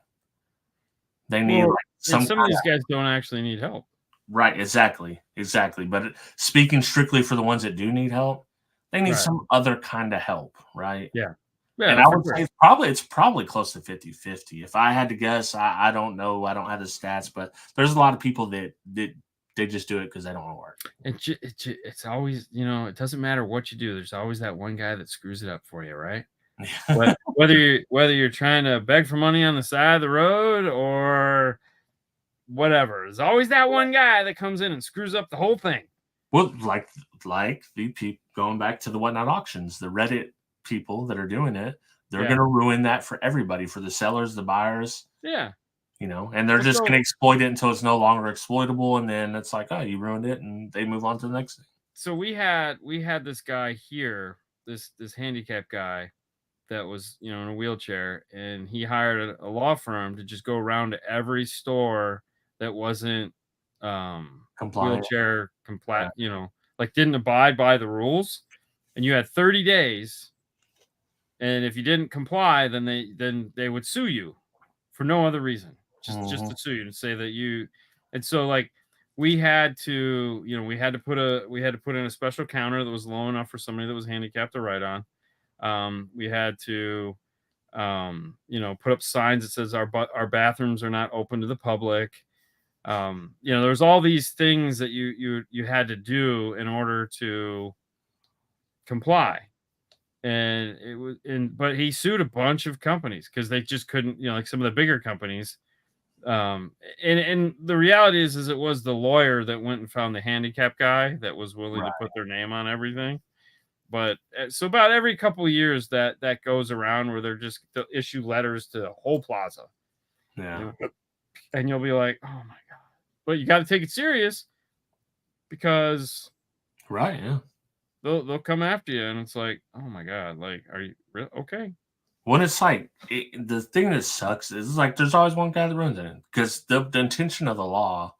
They need Well, like and some some of kind these of guys don't actually need help. right, exactly, exactly. But speaking strictly for the ones that do need help, they need Right. some other kind of help, right? Yeah. And Yeah, I for would sure. say it's probably close to 50-50. If I had to guess, I don't know. I don't have the stats, but there's a lot of people that they just do it because they don't want to work. It's always, it doesn't matter what you do. There's always that one guy that screws it up for you, right? Whether you're trying to beg for money on the side of the road or whatever, there's always that one guy that comes in and screws up the whole thing. Well, like the people going back to the whatnot auctions, the Reddit people that are doing it, they're Yeah. going to ruin that for everybody, for the sellers, the buyers. Yeah. And they're just going to exploit it until it's no longer exploitable, and then it's like, oh, you ruined it, and they move on to the next thing. So we had this guy here, this handicapped guy that was, in a wheelchair, and he hired a law firm to just go around to every store that wasn't Compliant. wheelchair compliant, like didn't abide by the rules, and you had 30 days, and if you didn't comply, then they would sue you for no other reason, just to sue you and say that you. And so, like, we had to put in a special counter that was low enough for somebody that was handicapped to write on. We had to put up signs that says our bathrooms are not open to the public. There's all these things that you had to do in order to comply. And it was but he sued a bunch of companies because they just couldn't, like some of the bigger companies. And the reality is it was the lawyer that went and found the handicap guy that was willing to put their name on everything. But so about every couple of years that goes around where they'll issue letters to the whole plaza. Yeah. And you'll be like, oh my God. But you got to take it serious because Right. Yeah. they'll come after you. And it's like, oh my God, like, are you really okay? When it's like the thing that sucks is like there's always one guy that ruins it, because the intention of the law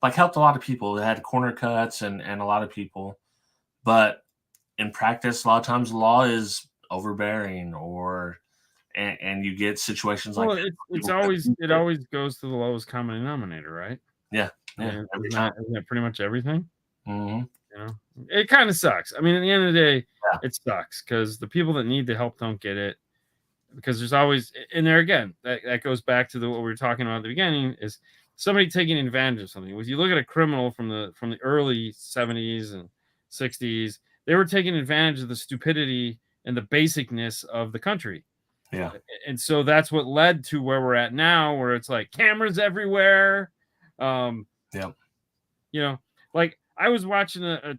like helped a lot of people that had corner cuts and a lot of people, but in practice, a lot of times the law is overbearing and you get situations like Well, that. it always goes to the lowest common denominator, right? Yeah. And Every time. isn't that pretty much everything? Mhm. It kind of sucks. I mean, at the end of the day, it sucks because the people that need the help don't get it. Because there's always, and there again, that goes back to what we were talking about at the beginning, is somebody taking advantage of something. When you look at a criminal from the early 70s and 60s, they were taking advantage of the stupidity and the basicness of the country. Yeah. And so that's what led to where we're at now, where it's like cameras everywhere. Yeah. You know, like I was watching a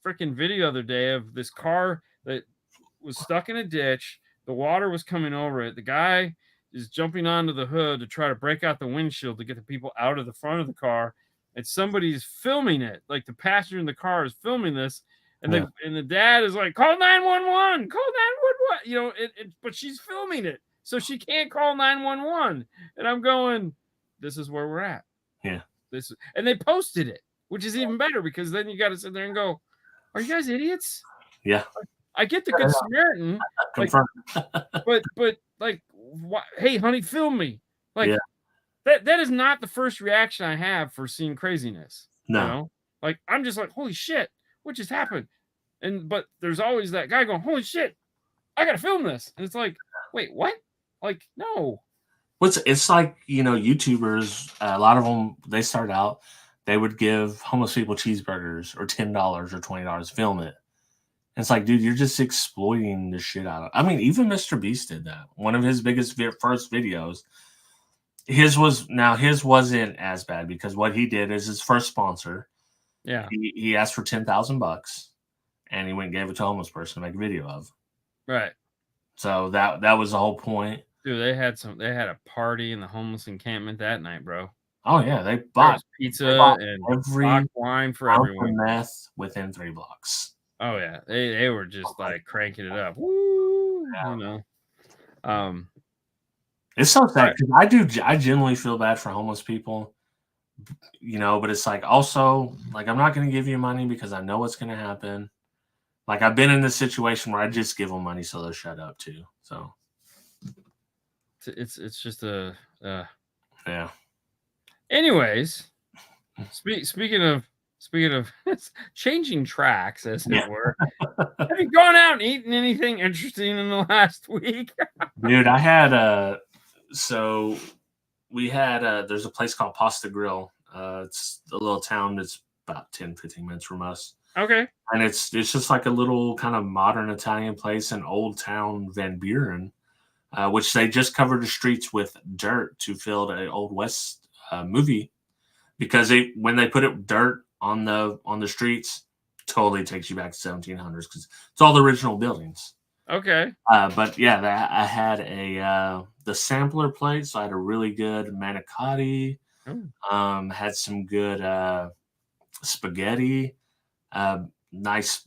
freaking video the other day of this car that was stuck in a ditch. The water was coming over it. The guy is jumping onto the hood to try to break out the windshield to get the people out of the front of the car. And somebody's filming it. Like the passenger in the car is filming this. And the dad is like, call 911, call 911. You know, but she's filming it. So she can't call 911. And I'm going, this is where we're at. Yeah. And they posted it, which is even better because then you got to sit there and go, are you guys idiots? Yeah. I get the Good Samaritan, like, but like, hey, honey, film me. Like, that is not the first reaction I have for seeing craziness. No, you know? Like I'm just like, holy shit, what just happened? But there's always that guy going, holy shit, I gotta film this, and it's like, wait, what? Like, no. It's like, you know, YouTubers, a lot of them, they start out, they would give homeless people cheeseburgers or $10 or $20, film it. It's like, dude, you're just exploiting the shit out of it. I mean, even Mr. Beast did that. One of his biggest first videos, his wasn't as bad because what he did is his first sponsor. Yeah. He asked for $10,000 and he went and gave it to a homeless person to make a video of. Right. So that was the whole point. Dude, they had a party in the homeless encampment that night, bro. Oh yeah, they bought pizza and every wine for everyone. Meth within 3 blocks. Oh yeah, they were just like cranking it up. Woo, you know. It's so sad because I genuinely feel bad for homeless people, you know. But it's like also like I'm not going to give you money because I know what's going to happen. Like I've been in this situation where I just give them money so they'll shut up too. So it's just yeah. Anyways, speaking of changing tracks, as it were, have you gone out and eaten anything interesting in the last week? Dude, I had there's a place called Pasta Grill. It's a little town that's about 10-15 minutes from us. Okay. And it's just like a little kind of modern Italian place in Old Town Van Buren, which they just covered the streets with dirt to fill the Old West movie, because when they put dirt on the streets, totally takes you back to 1700s because it's all the original buildings. Okay. But yeah, I had the sampler plate, so I had a really good manicotti. Had some good spaghetti, nice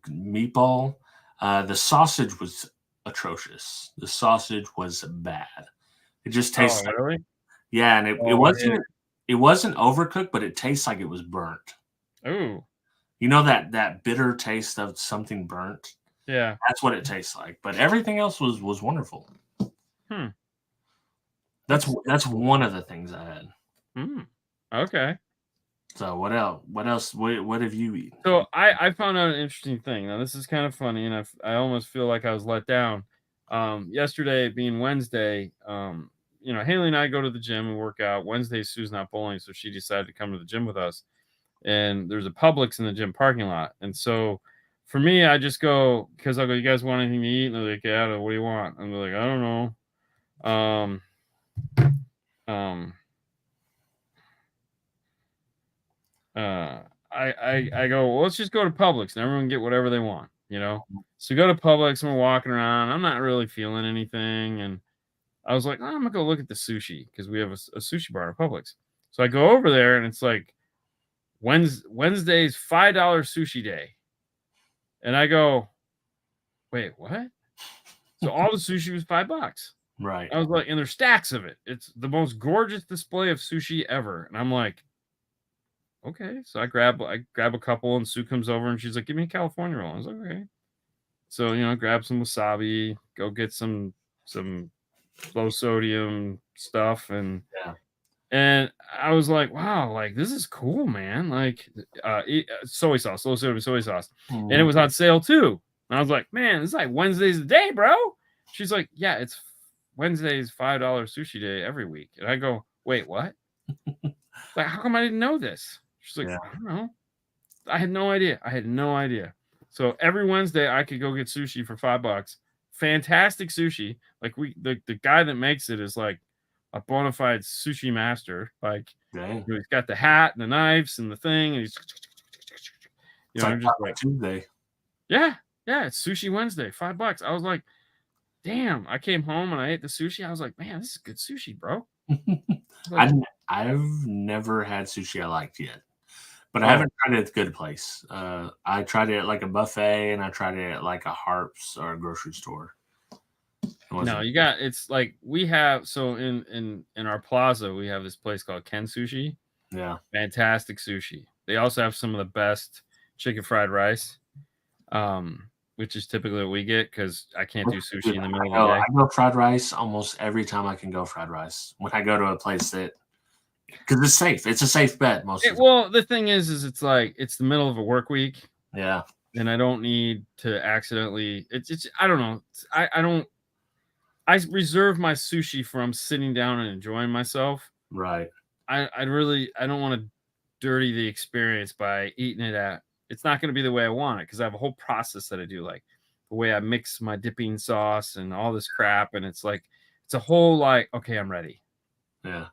meatball. The sausage was atrocious. The sausage was bad. It just tastes like, really? Yeah, and it wasn't overcooked, but it tastes like it was burnt. Ooh. You know that bitter taste of something burnt? Yeah. That's what it tastes like. But everything else was wonderful. That's one of the things I had. Okay. So what else? What have you eaten? So I found out an interesting thing. Now this is kind of funny, and I almost feel like I was let down. Yesterday being Wednesday, you know, Haley and I go to the gym and work out. Wednesday, Sue's not bowling, so she decided to come to the gym with us. And there's a Publix in the gym parking lot. And so for me, I just go, because I'll go, you guys want anything to eat? And they're like, yeah, what do you want? And they're like, I don't know. I go, well, let's just go to Publix and everyone get whatever they want, you know? So we go to Publix and we're walking around. I'm not really feeling anything. And I was like, oh, I'm going to go look at the sushi because we have a sushi bar at Publix. So I go over there and it's like Wednesday's $5 sushi day. And I go, wait, what? So all the sushi was $5. Right. I was like, and there's stacks of it. It's the most gorgeous display of sushi ever. And I'm like, okay. So I grab a couple and Sue comes over and she's like, give me a California roll. I was like, okay. So, you know, grab some wasabi, go get some low sodium stuff. And I was like, wow, like this is cool, man. Like soy sauce, low sodium soy sauce. And it was on sale too. And I was like, man, it's like Wednesday's the day, bro. She's like, yeah, it's Wednesday's $5 sushi day every week. And I go, wait, what? Like, how come I didn't know this? She's like, Yeah. I don't know. I had no idea. I had no idea. So every Wednesday I could go get sushi for $5. Fantastic sushi. Like the guy that makes it is like a bona fide sushi master. Like Dang. he's got the hat and the knives and the thing, and he's It's like just like Tuesday. yeah, it's Sushi Wednesday, $5. I was like, damn. I came home and I ate the sushi. I was like, man, this is good sushi, bro. Like, I've never had sushi I liked yet, but I haven't tried it at the good place. I tried it at like a buffet, and I tried it at like a Harps or a grocery store. No, it's like we have in our plaza we have this place called Ken Sushi. Yeah, fantastic sushi. They also have some of the best chicken fried rice, which is typically what we get because I can't do sushi in the middle of the day. I go fried rice almost every time I can go fried rice when I go to a place that because it's safe. It's a safe bet Well, the thing is it's like it's the middle of a work week. Yeah, and I don't need to accidentally. It's I don't know. I don't. I reserve my sushi from sitting down and enjoying myself. Right. I don't want to dirty the experience by eating it at. It's not going to be the way I want it because I have a whole process that I do, like the way I mix my dipping sauce and all this crap, and it's like it's a whole like okay, I'm ready. Yeah.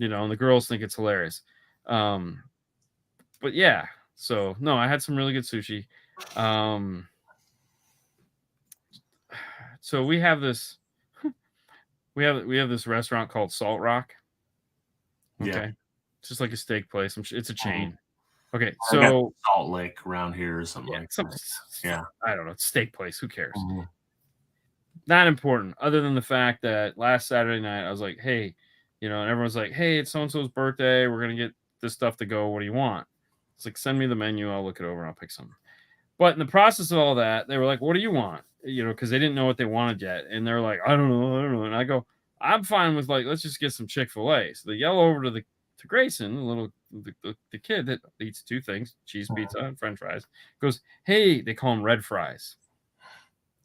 And the girls think it's hilarious. But yeah, so no, I had some really good sushi. So we have this. We have this restaurant called Salt Rock. Okay. Yeah. It's just like a steak place. It's a chain. Okay. I got So Salt Lake around here or something like that. Yeah. I don't know. It's steak place. Who cares? Mm-hmm. Not important other than the fact that last Saturday night I was like, hey, and everyone's like, hey, it's so-and-so's birthday. We're going to get this stuff to go. What do you want? It's like, send me the menu. I'll look it over and I'll pick something. But in the process of all that, they were like, what do you want? Because they didn't know what they wanted yet. And they're like, I don't know. And I go, I'm fine with like, let's just get some Chick-fil-A. So they yell over to Grayson, the kid that eats two things, cheese pizza and French fries. Goes, hey, they call them red fries.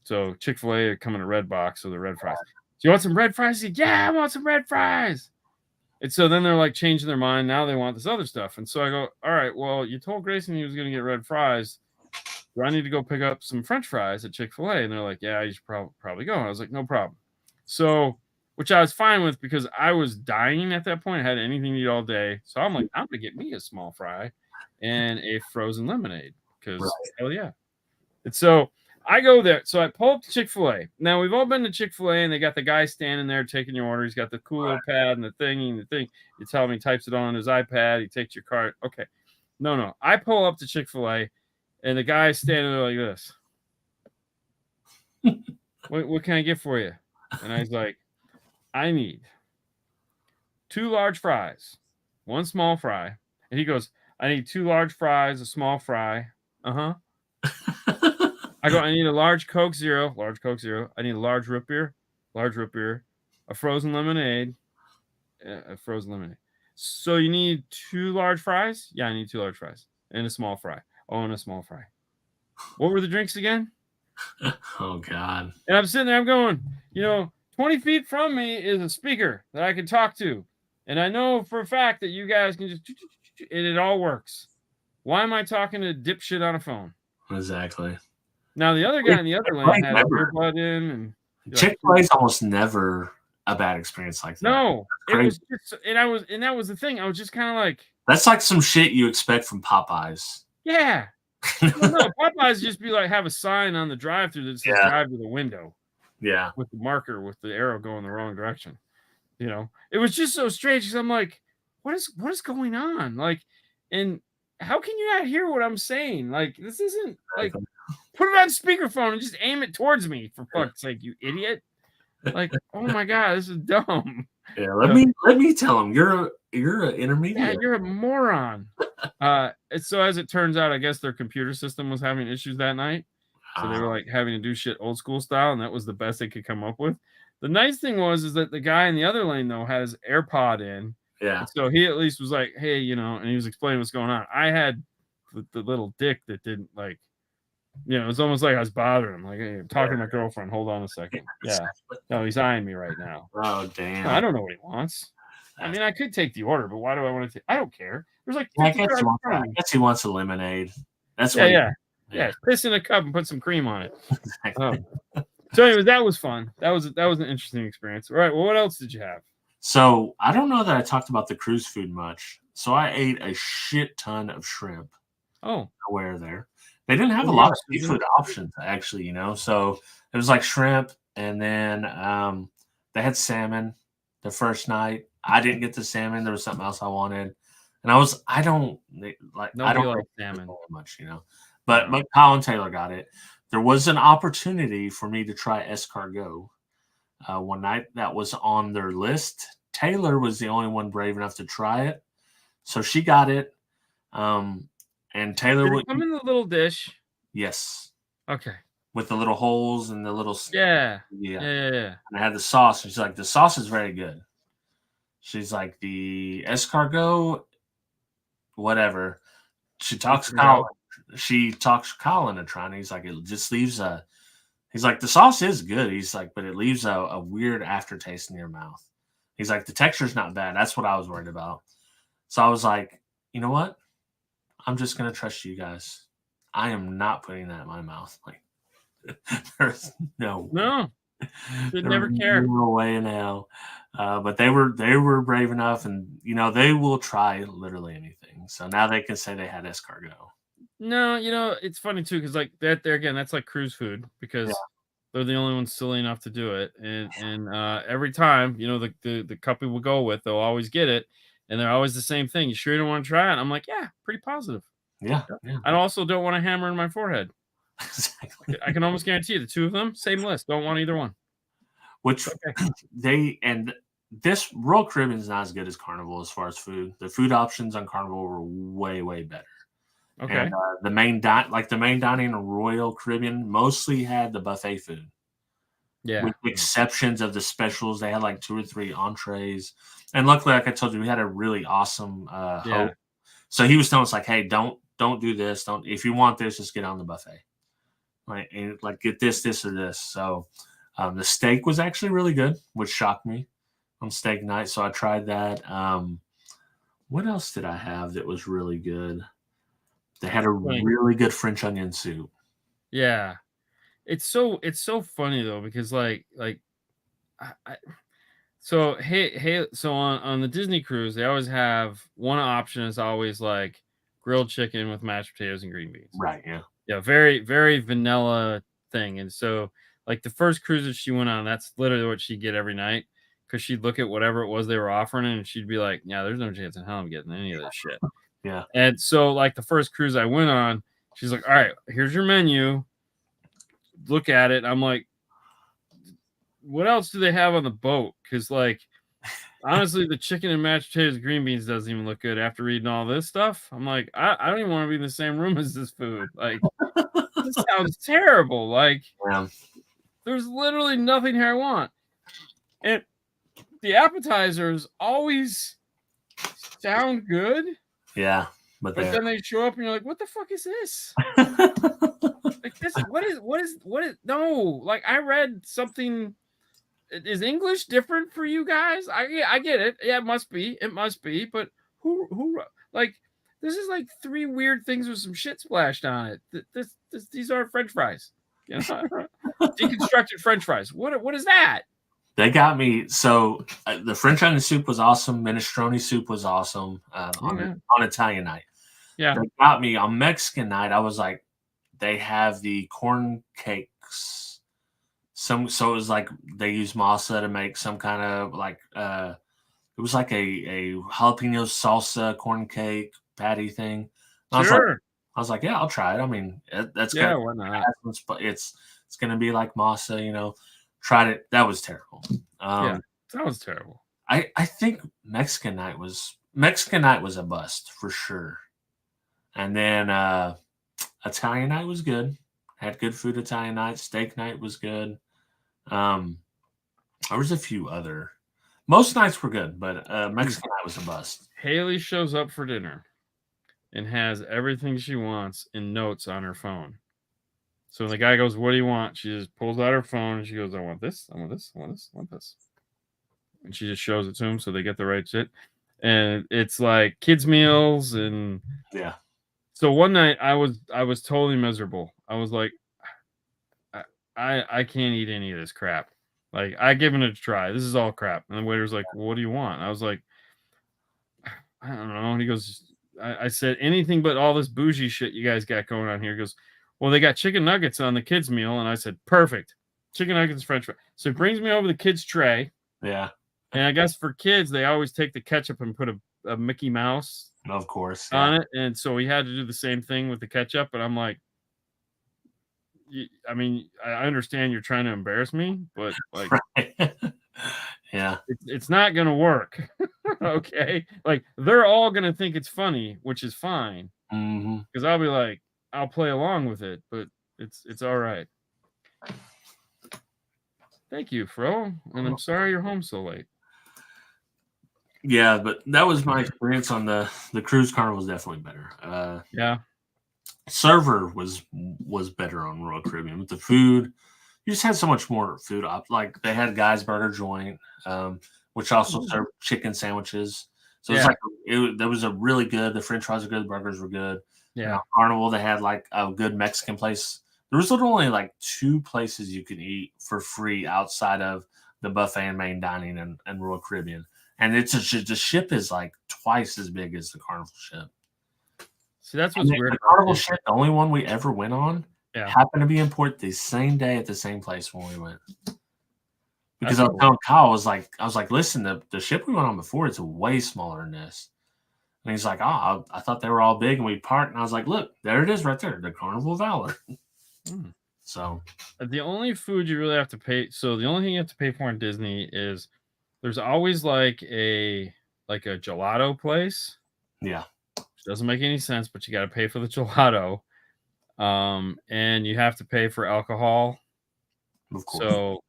So Chick-fil-A come in a red box, so the red fries. Do you want some red fries? Said, yeah, I want some red fries. And so then they're like changing their mind. Now they want this other stuff. And so I go, all right, well, you told Grayson he was going to get red fries. Do I need to go pick up some French fries at Chick-fil-A? And they're like, yeah, you should probably go. And I was like, no problem. So, which I was fine with because I was dying at that point. I had anything to eat all day. So I'm like, I'm going to get me a small fry and a frozen lemonade because hell yeah. And so I go there. So I pull up to Chick-fil-A. Now, we've all been to Chick-fil-A, and they got the guy standing there taking your order. He's got the cool little pad and the thing. You tell him he types it on his iPad. He takes your card. Okay. No. I pull up to Chick-fil-A, and the guy's standing there like this. What can I get for you? And I was like, I need 2 large fries, 1 small fry. And he goes, I need 2 large fries, a small fry. Uh-huh. I go, I need a large Coke Zero. I need a large root beer, a frozen lemonade, So you need 2 large fries? Yeah, I need 2 large fries and a small fry. Oh, and a small fry. What were the drinks again? Oh, God. And I'm sitting there, I'm going, 20 feet from me is a speaker that I can talk to. And I know for a fact that you guys can just, and it all works. Why am I talking to dipshit on a phone? Exactly. Now, the other guy in the other lane had a earbud in. And Chick-fil-A is almost never a bad experience like that. No, it was just, and that was the thing. I was just kind of like, that's like some shit you expect from Popeyes. Yeah. No, Popeyes just be like, have a sign on the drive-thru that says drive to the window. Yeah. With the marker, with the arrow going the wrong direction. It was just so strange because I'm like, what is going on? Like, and how can you not hear what I'm saying? Like, this isn't like, put it on speakerphone and just aim it towards me for fuck's sake, you idiot. Like, oh my God, this is dumb. Yeah, let me tell him you're an intermediate. Yeah, you're a moron. So as it turns out, I guess their computer system was having issues that night. So they were like having to do shit old school style, and that was the best they could come up with. The nice thing is that the guy in the other lane though had his AirPod in. Yeah. And so he at least was like, hey, and he was explaining what's going on. I had the little dick that didn't like You know, it was almost like I was bothering him. Like, hey, I'm talking to my girlfriend. Hold on a second. Yeah. No, he's eyeing me right now. Oh No, damn! I don't know what he wants. I mean, I could take the order, but why do I want to take? I don't care. There's like Yeah, 50 cars in front of me. I guess he wants a lemonade. That's Yeah, what. yeah. Piss in a cup and put some cream on it. Exactly. So, anyways, that was fun. That was an interesting experience. All right. Well, what else did you have? So I don't know that I talked about the cruise food much. So I ate a shit ton of shrimp. Oh, Nowhere there. They didn't have a what lot of else? seafood options, actually, So it was like shrimp, and then they had salmon the first night. I didn't get the salmon. There was something else I wanted, and I don't like Nobody likes salmon. much, But Colin Taylor got it. There was an opportunity for me to try escargot one night that was on their list. Taylor was the only one brave enough to try it, so she got it. And Taylor Did would it come in the little dish? yes, Okay. with the little holes and the little Yeah. yeah. Yeah. And I had the sauce. And she's like, the sauce is very good. She's like, the escargot, whatever. She talks Colin. She talks Colin and trying. He's like, it just leaves a. He's like, the sauce is good. He's like, but it leaves a weird aftertaste in your mouth. He's like, the texture's not bad. That's what I was worried about. So I was like, you know what? I'm just gonna trust you guys. I am not putting that in my mouth. Like, there's no They'd never care. No way in hell. But they were brave enough, and they will try literally anything. So now they can say they had escargot. No, it's funny too because like that there again, that's like cruise food because they're the only ones silly enough to do it, and every time the couple we'll go with, they'll always get it, and they're always the same thing. You sure you don't want to try it? I'm like, yeah, pretty positive. Yeah. I also don't want a hammer in my forehead. Exactly. I can almost guarantee you the two of them, same list. Don't want either one. Which this Royal Caribbean is not as good as Carnival as far as food. The food options on Carnival were way, way better. Okay. And the main dining in Royal Caribbean mostly had the buffet food. Yeah. With the exceptions of the specials, they had like 2 or 3 entrees. And luckily, like I told you, we had a really awesome host. So he was telling us like, hey, don't do this. If you want this, just get on the buffet. Right. And like get this, or this. So the steak was actually really good, which shocked me on steak night. So I tried that. What else did I have that was really good? They had a really good French onion soup. Yeah. It's so funny though, because so on the Disney cruise, they always have one option is always like grilled chicken with mashed potatoes and green beans. Right. Yeah. Yeah. Very, very vanilla thing. And so like the first cruise that she went on, that's literally what she'd get every night. Cause she'd look at whatever it was they were offering and she'd be like, yeah, there's no chance in hell I'm getting any of this shit. Yeah. And so like the first cruise I went on, she's like, all right, here's your menu. Look at it. I'm like, what else do they have on the boat? Because like honestly, the chicken and mashed potatoes and green beans doesn't even look good after reading all this stuff. I'm like, I don't even want to be in the same room as this food. Like, this sounds terrible. Like, there's literally nothing here I want. And the appetizers always sound good. Yeah. But then they show up and you're like, what the fuck is this? Like this, what is no, like I read something. Is English different for you guys? I get it. Yeah, it must be. But who like this is like 3 weird things with some shit splashed on it. These are French fries. Deconstructed French fries. What is that? They got me. So the French onion soup was awesome. Minestrone soup was awesome on Italian night. Yeah. They got me on Mexican night. I was like, they have the corn cakes. So it was like they use masa to make some kind of like it was like a jalapeno salsa corn cake patty thing. I was like, yeah, I'll try it. I mean, that's good. Why not? But it's gonna be like masa, Tried it. That was terrible. That was terrible. I think Mexican night was a bust for sure. And then Italian night was good. Had good food Italian night. Steak night was good. There was a few other. Most nights were good, but Mexican night was a bust. Haley shows up for dinner and has everything she wants in notes on her phone. So the guy goes, "What do you want?" She just pulls out her phone and she goes, "I want this, I want this, I want this, I want this." And she just shows it to him so they get the right shit. And it's like kids meals. And Yeah. so one night I was totally miserable. I was like, I can't eat any of this crap. Like, I given it a try. This is all crap. And the waiter's like, "What do you want?" I was like, "I don't know." And he goes, I said, "Anything but all this bougie shit you guys got going on here." He goes, "Well, they got chicken nuggets on the kids' meal." And I said, "Perfect. Chicken nuggets, French fries." So he brings me over the kids' tray. Yeah. And I guess for kids, they always take the ketchup and put a Mickey Mouse Of course. on it. And so we had to do the same thing with the ketchup. But I'm like, I mean, I understand you're trying to embarrass me, but like, Right. Yeah. it's not going to work. Okay. Like, they're all going to think it's funny, which is fine. Mm-hmm. Because I'll be like, I'll play along with it, but it's all right. Thank you, Fro. And I'm sorry you're home so late. Yeah, but that was my experience on the cruise. Carnival was definitely better. Yeah. Server was better on Royal Caribbean with the food. You just had so much more food up. Like they had Guy's Burger Joint, which also served chicken sandwiches. So it's like that was a really good. The French fries were good. The burgers were good. Yeah. And on Carnival, they had like a good Mexican place. There was literally like 2 places you could eat for free outside of the buffet and main dining and Royal Caribbean. And the ship is like twice as big as the Carnival ship. See, that's what's weird. The Carnival ship, the only one we ever went on, happened to be in port the same day at the same place when we went. Because I was telling Kyle, I was like, listen, the ship we went on before is way smaller than this. And he's like, oh, I thought they were all big, and we parked. And I was like, look, there it is right there, the Carnival of Valor. So the only food you really have to pay. So the only thing you have to pay for in Disney is there's always like a gelato place. Yeah. Which doesn't make any sense, but you got to pay for the gelato. And you have to pay for alcohol. Of course. So,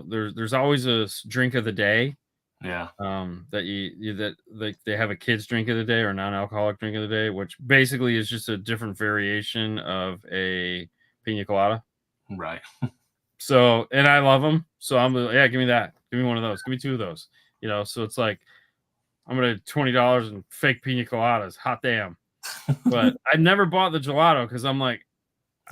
there's always a drink of the day. Yeah. That they have a kids drink of the day or non-alcoholic drink of the day, which basically is just a different variation of a pina colada. Right. So, and I love them. So I'm like, yeah, give me that. Give me one of those. Give me 2 of those. So it's like, I'm going to $20 in fake pina coladas. Hot damn. But I never bought the gelato because I'm like,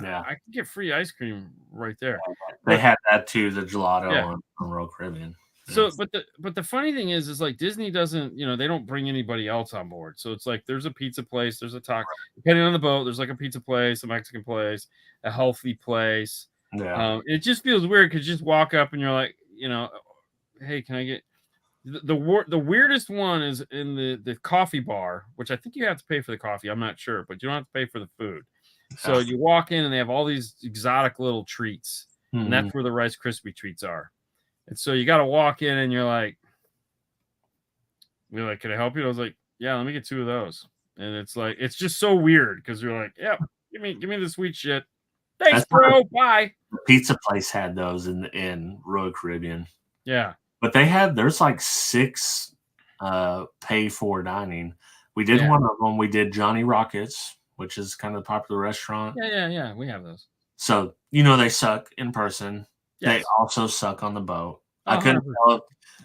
yeah, I can get free ice cream right there. They had that too, the gelato on Royal Caribbean. So, but the funny thing is like Disney doesn't, they don't bring anybody else on board. So it's like there's a pizza place, there's a taco. Depending on the boat, there's like a pizza place, a Mexican place, a healthy place. Yeah. It just feels weird because you just walk up and you're like, hey, can I get the weirdest one is in the coffee bar, which I think you have to pay for the coffee. I'm not sure, but you don't have to pay for the food. So you walk in and they have all these exotic little treats, and that's where the Rice Krispie treats are. And so you got to walk in and you're like, can I help you? I was like, yeah, let me get 2 of those. And it's like, it's just so weird because you're like, yeah, give me the sweet shit. Thanks, bro. Bye. The pizza place had those in Royal Caribbean. Yeah. But there's like 6 pay for dining. We did one of them. We did Johnny Rockets, which is kind of a popular restaurant. Yeah. We have those. So, they suck in person. Yes. They also suck on the boat. I couldn't tell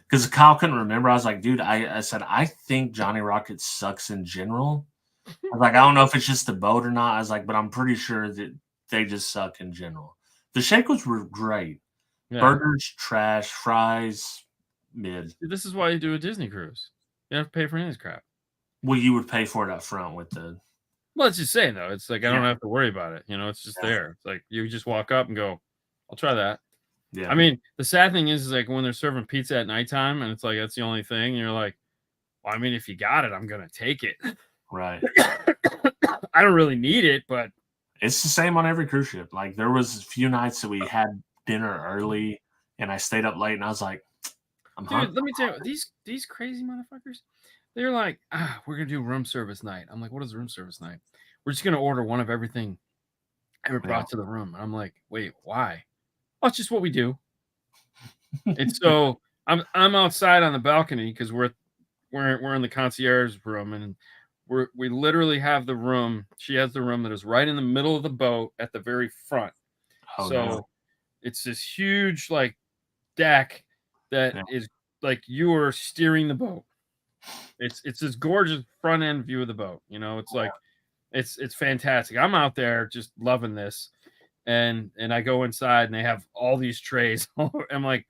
because Kyle couldn't remember. I was like, dude, I said, I think Johnny Rockets sucks in general. I was like, I don't know if it's just the boat or not. I was like, but I'm pretty sure that they just suck in general. The shakers were great. Yeah. Burgers, trash, fries, mid. This is why you do a Disney cruise. You don't have to pay for any of this crap. Well, you would pay for it up front with the. Well, it's just saying though. It's like I don't have to worry about it. It's just there. It's like you just walk up and go, I'll try that. Yeah. I mean, the sad thing is like when they're serving pizza at nighttime and it's like that's the only thing. And you're like, well, I mean, if you got it, I'm gonna take it. Right. I don't really need it, but it's the same on every cruise ship. Like there was a few nights that we had dinner early and I stayed up late and I was like, I'm hungry. Let me tell you, these crazy motherfuckers, they're like, we're gonna do room service night. I'm like, what is room service night? We're just gonna order one of everything ever brought to the room. And I'm like, wait, why? Oh, it's just what we do. And so I'm outside on the balcony because we're in the concierge room and we literally have the room. She has the room that is right in the middle of the boat at the very front. Oh, So no. it's this huge like deck that Yeah. is like you are steering the boat. It's this gorgeous front end view of the boat. You know, it's like it's fantastic. I'm out there just loving this, and I go inside and they have all these trays. I'm like,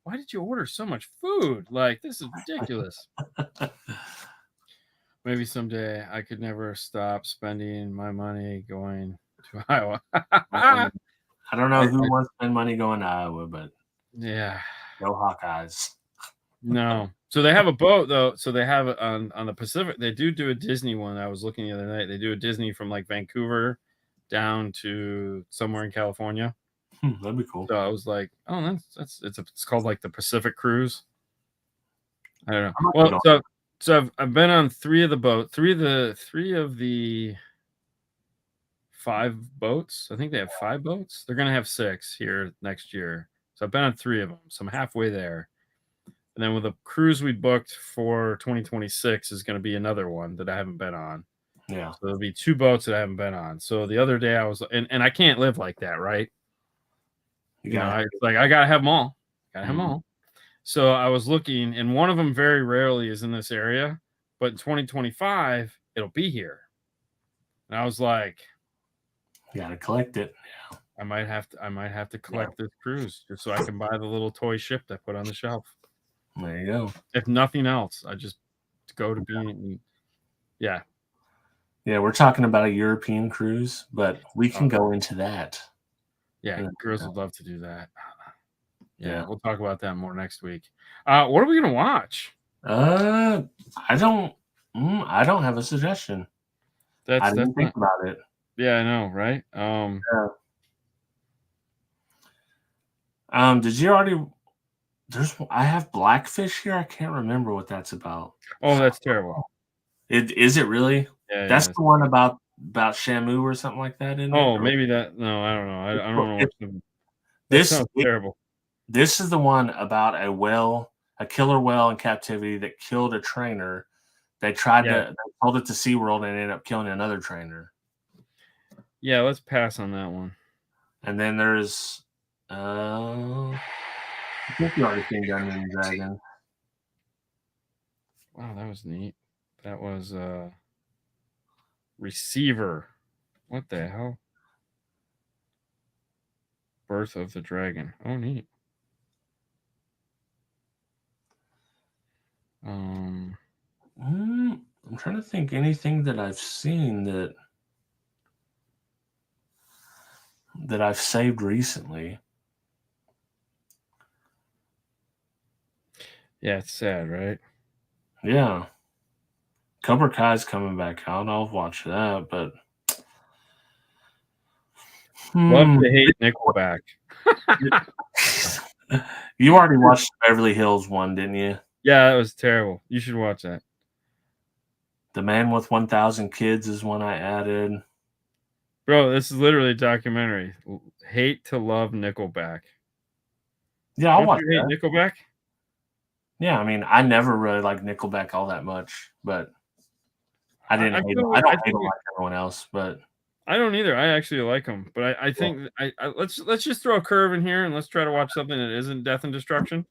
why did you order so much food? Like, this is ridiculous. Maybe someday I could never stop spending my money going to Iowa. I don't know I, who wants to spend money going to Iowa, but yeah, go Hawkeyes. no. So they have a boat though. So they have it on the Pacific. They do a Disney one. I was looking the other night. They do a Disney from like Vancouver down to somewhere in California. That'd be cool. So I was like, oh, it's called like the Pacific Cruise. I don't know. Well, so I've been on three of the 5 boats. I think they have 5 boats. They're gonna have 6 here next year. So I've been on 3 of them. So I'm halfway there. And then with the cruise we booked for 2026 is gonna be another one that I haven't been on. Yeah. So there'll be 2 boats that I haven't been on. So the other day I was and I can't live like that, right? You know, I gotta have them all. Gotta have them all. So I was looking, and one of them very rarely is in this area, but in 2025 it'll be here. And I was like, you gotta collect it. Yeah, I might have to collect this cruise just so I can buy the little toy ship that I put on the shelf. There you go. If nothing else, I just go to being, yeah. Yeah, we're talking about a European cruise, but we can go into that. Yeah, girls would love to do that. Yeah, we'll talk about that more next week. What are we gonna watch? I don't have a suggestion. I didn't think about it. Yeah, I know, right? Did you already? I have Blackfish here. I can't remember what that's about. Oh, that's terrible. Is it really? Yeah, that's the one about Shamu or something like that, isn't it? Oh, maybe that. No, I don't know. I don't know. This sounds terrible. This is the one about a killer whale in captivity that killed a trainer. They told it to SeaWorld and ended up killing another trainer. Yeah, let's pass on that one. And then there's I think you already seen Dungeons and Dragons. Wow, that was neat. That was Receiver. What the hell? Birth of the Dragon. Oh, neat. I'm trying to think anything that I've seen that I've saved recently. Yeah, it's sad, right? Yeah. Cobra Kai's coming back out. I'll watch that, but love to hate Nickelback. You already watched Beverly Hills one, didn't you? Yeah, that was terrible. You should watch that. The Man with 1,000 Kids is one I added. Bro, this is literally a documentary. Hate to love Nickelback. Yeah, I'll watch that. Nickelback? Yeah, I mean, I never really liked Nickelback all that much, but I didn't hate them. I don't hate them like everyone else, but I don't either. I actually like them, but I think let's just throw a curve in here and let's try to watch something that isn't Death and Destruction.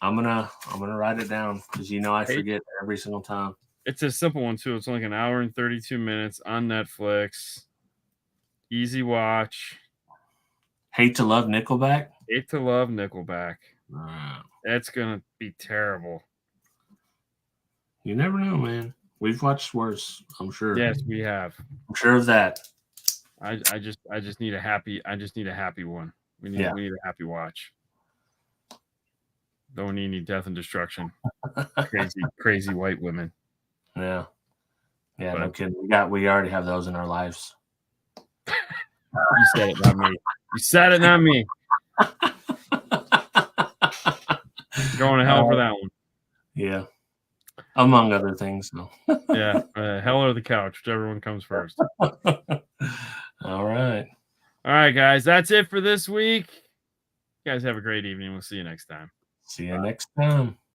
I'm gonna write it down because I forget every single time. It's a simple one too. It's only like 1 hour and 32 minutes on Netflix. Easy watch. Hate to love Nickelback. Hate to love Nickelback. That's gonna be terrible. You never know, man. We've watched worse, I'm sure. Yes, we have. I'm sure of that. I just need a happy one. We need a happy watch. Don't need any death and destruction. crazy white women. Yeah. Yeah, no kidding. We already have those in our lives. You said it, not me. You said it, not me. Going to hell for that one. Yeah. Among other things. No. Yeah. Hell or the couch, whichever one comes first. All right. All right, guys. That's it for this week. You guys have a great evening. We'll see you next time. See you next time.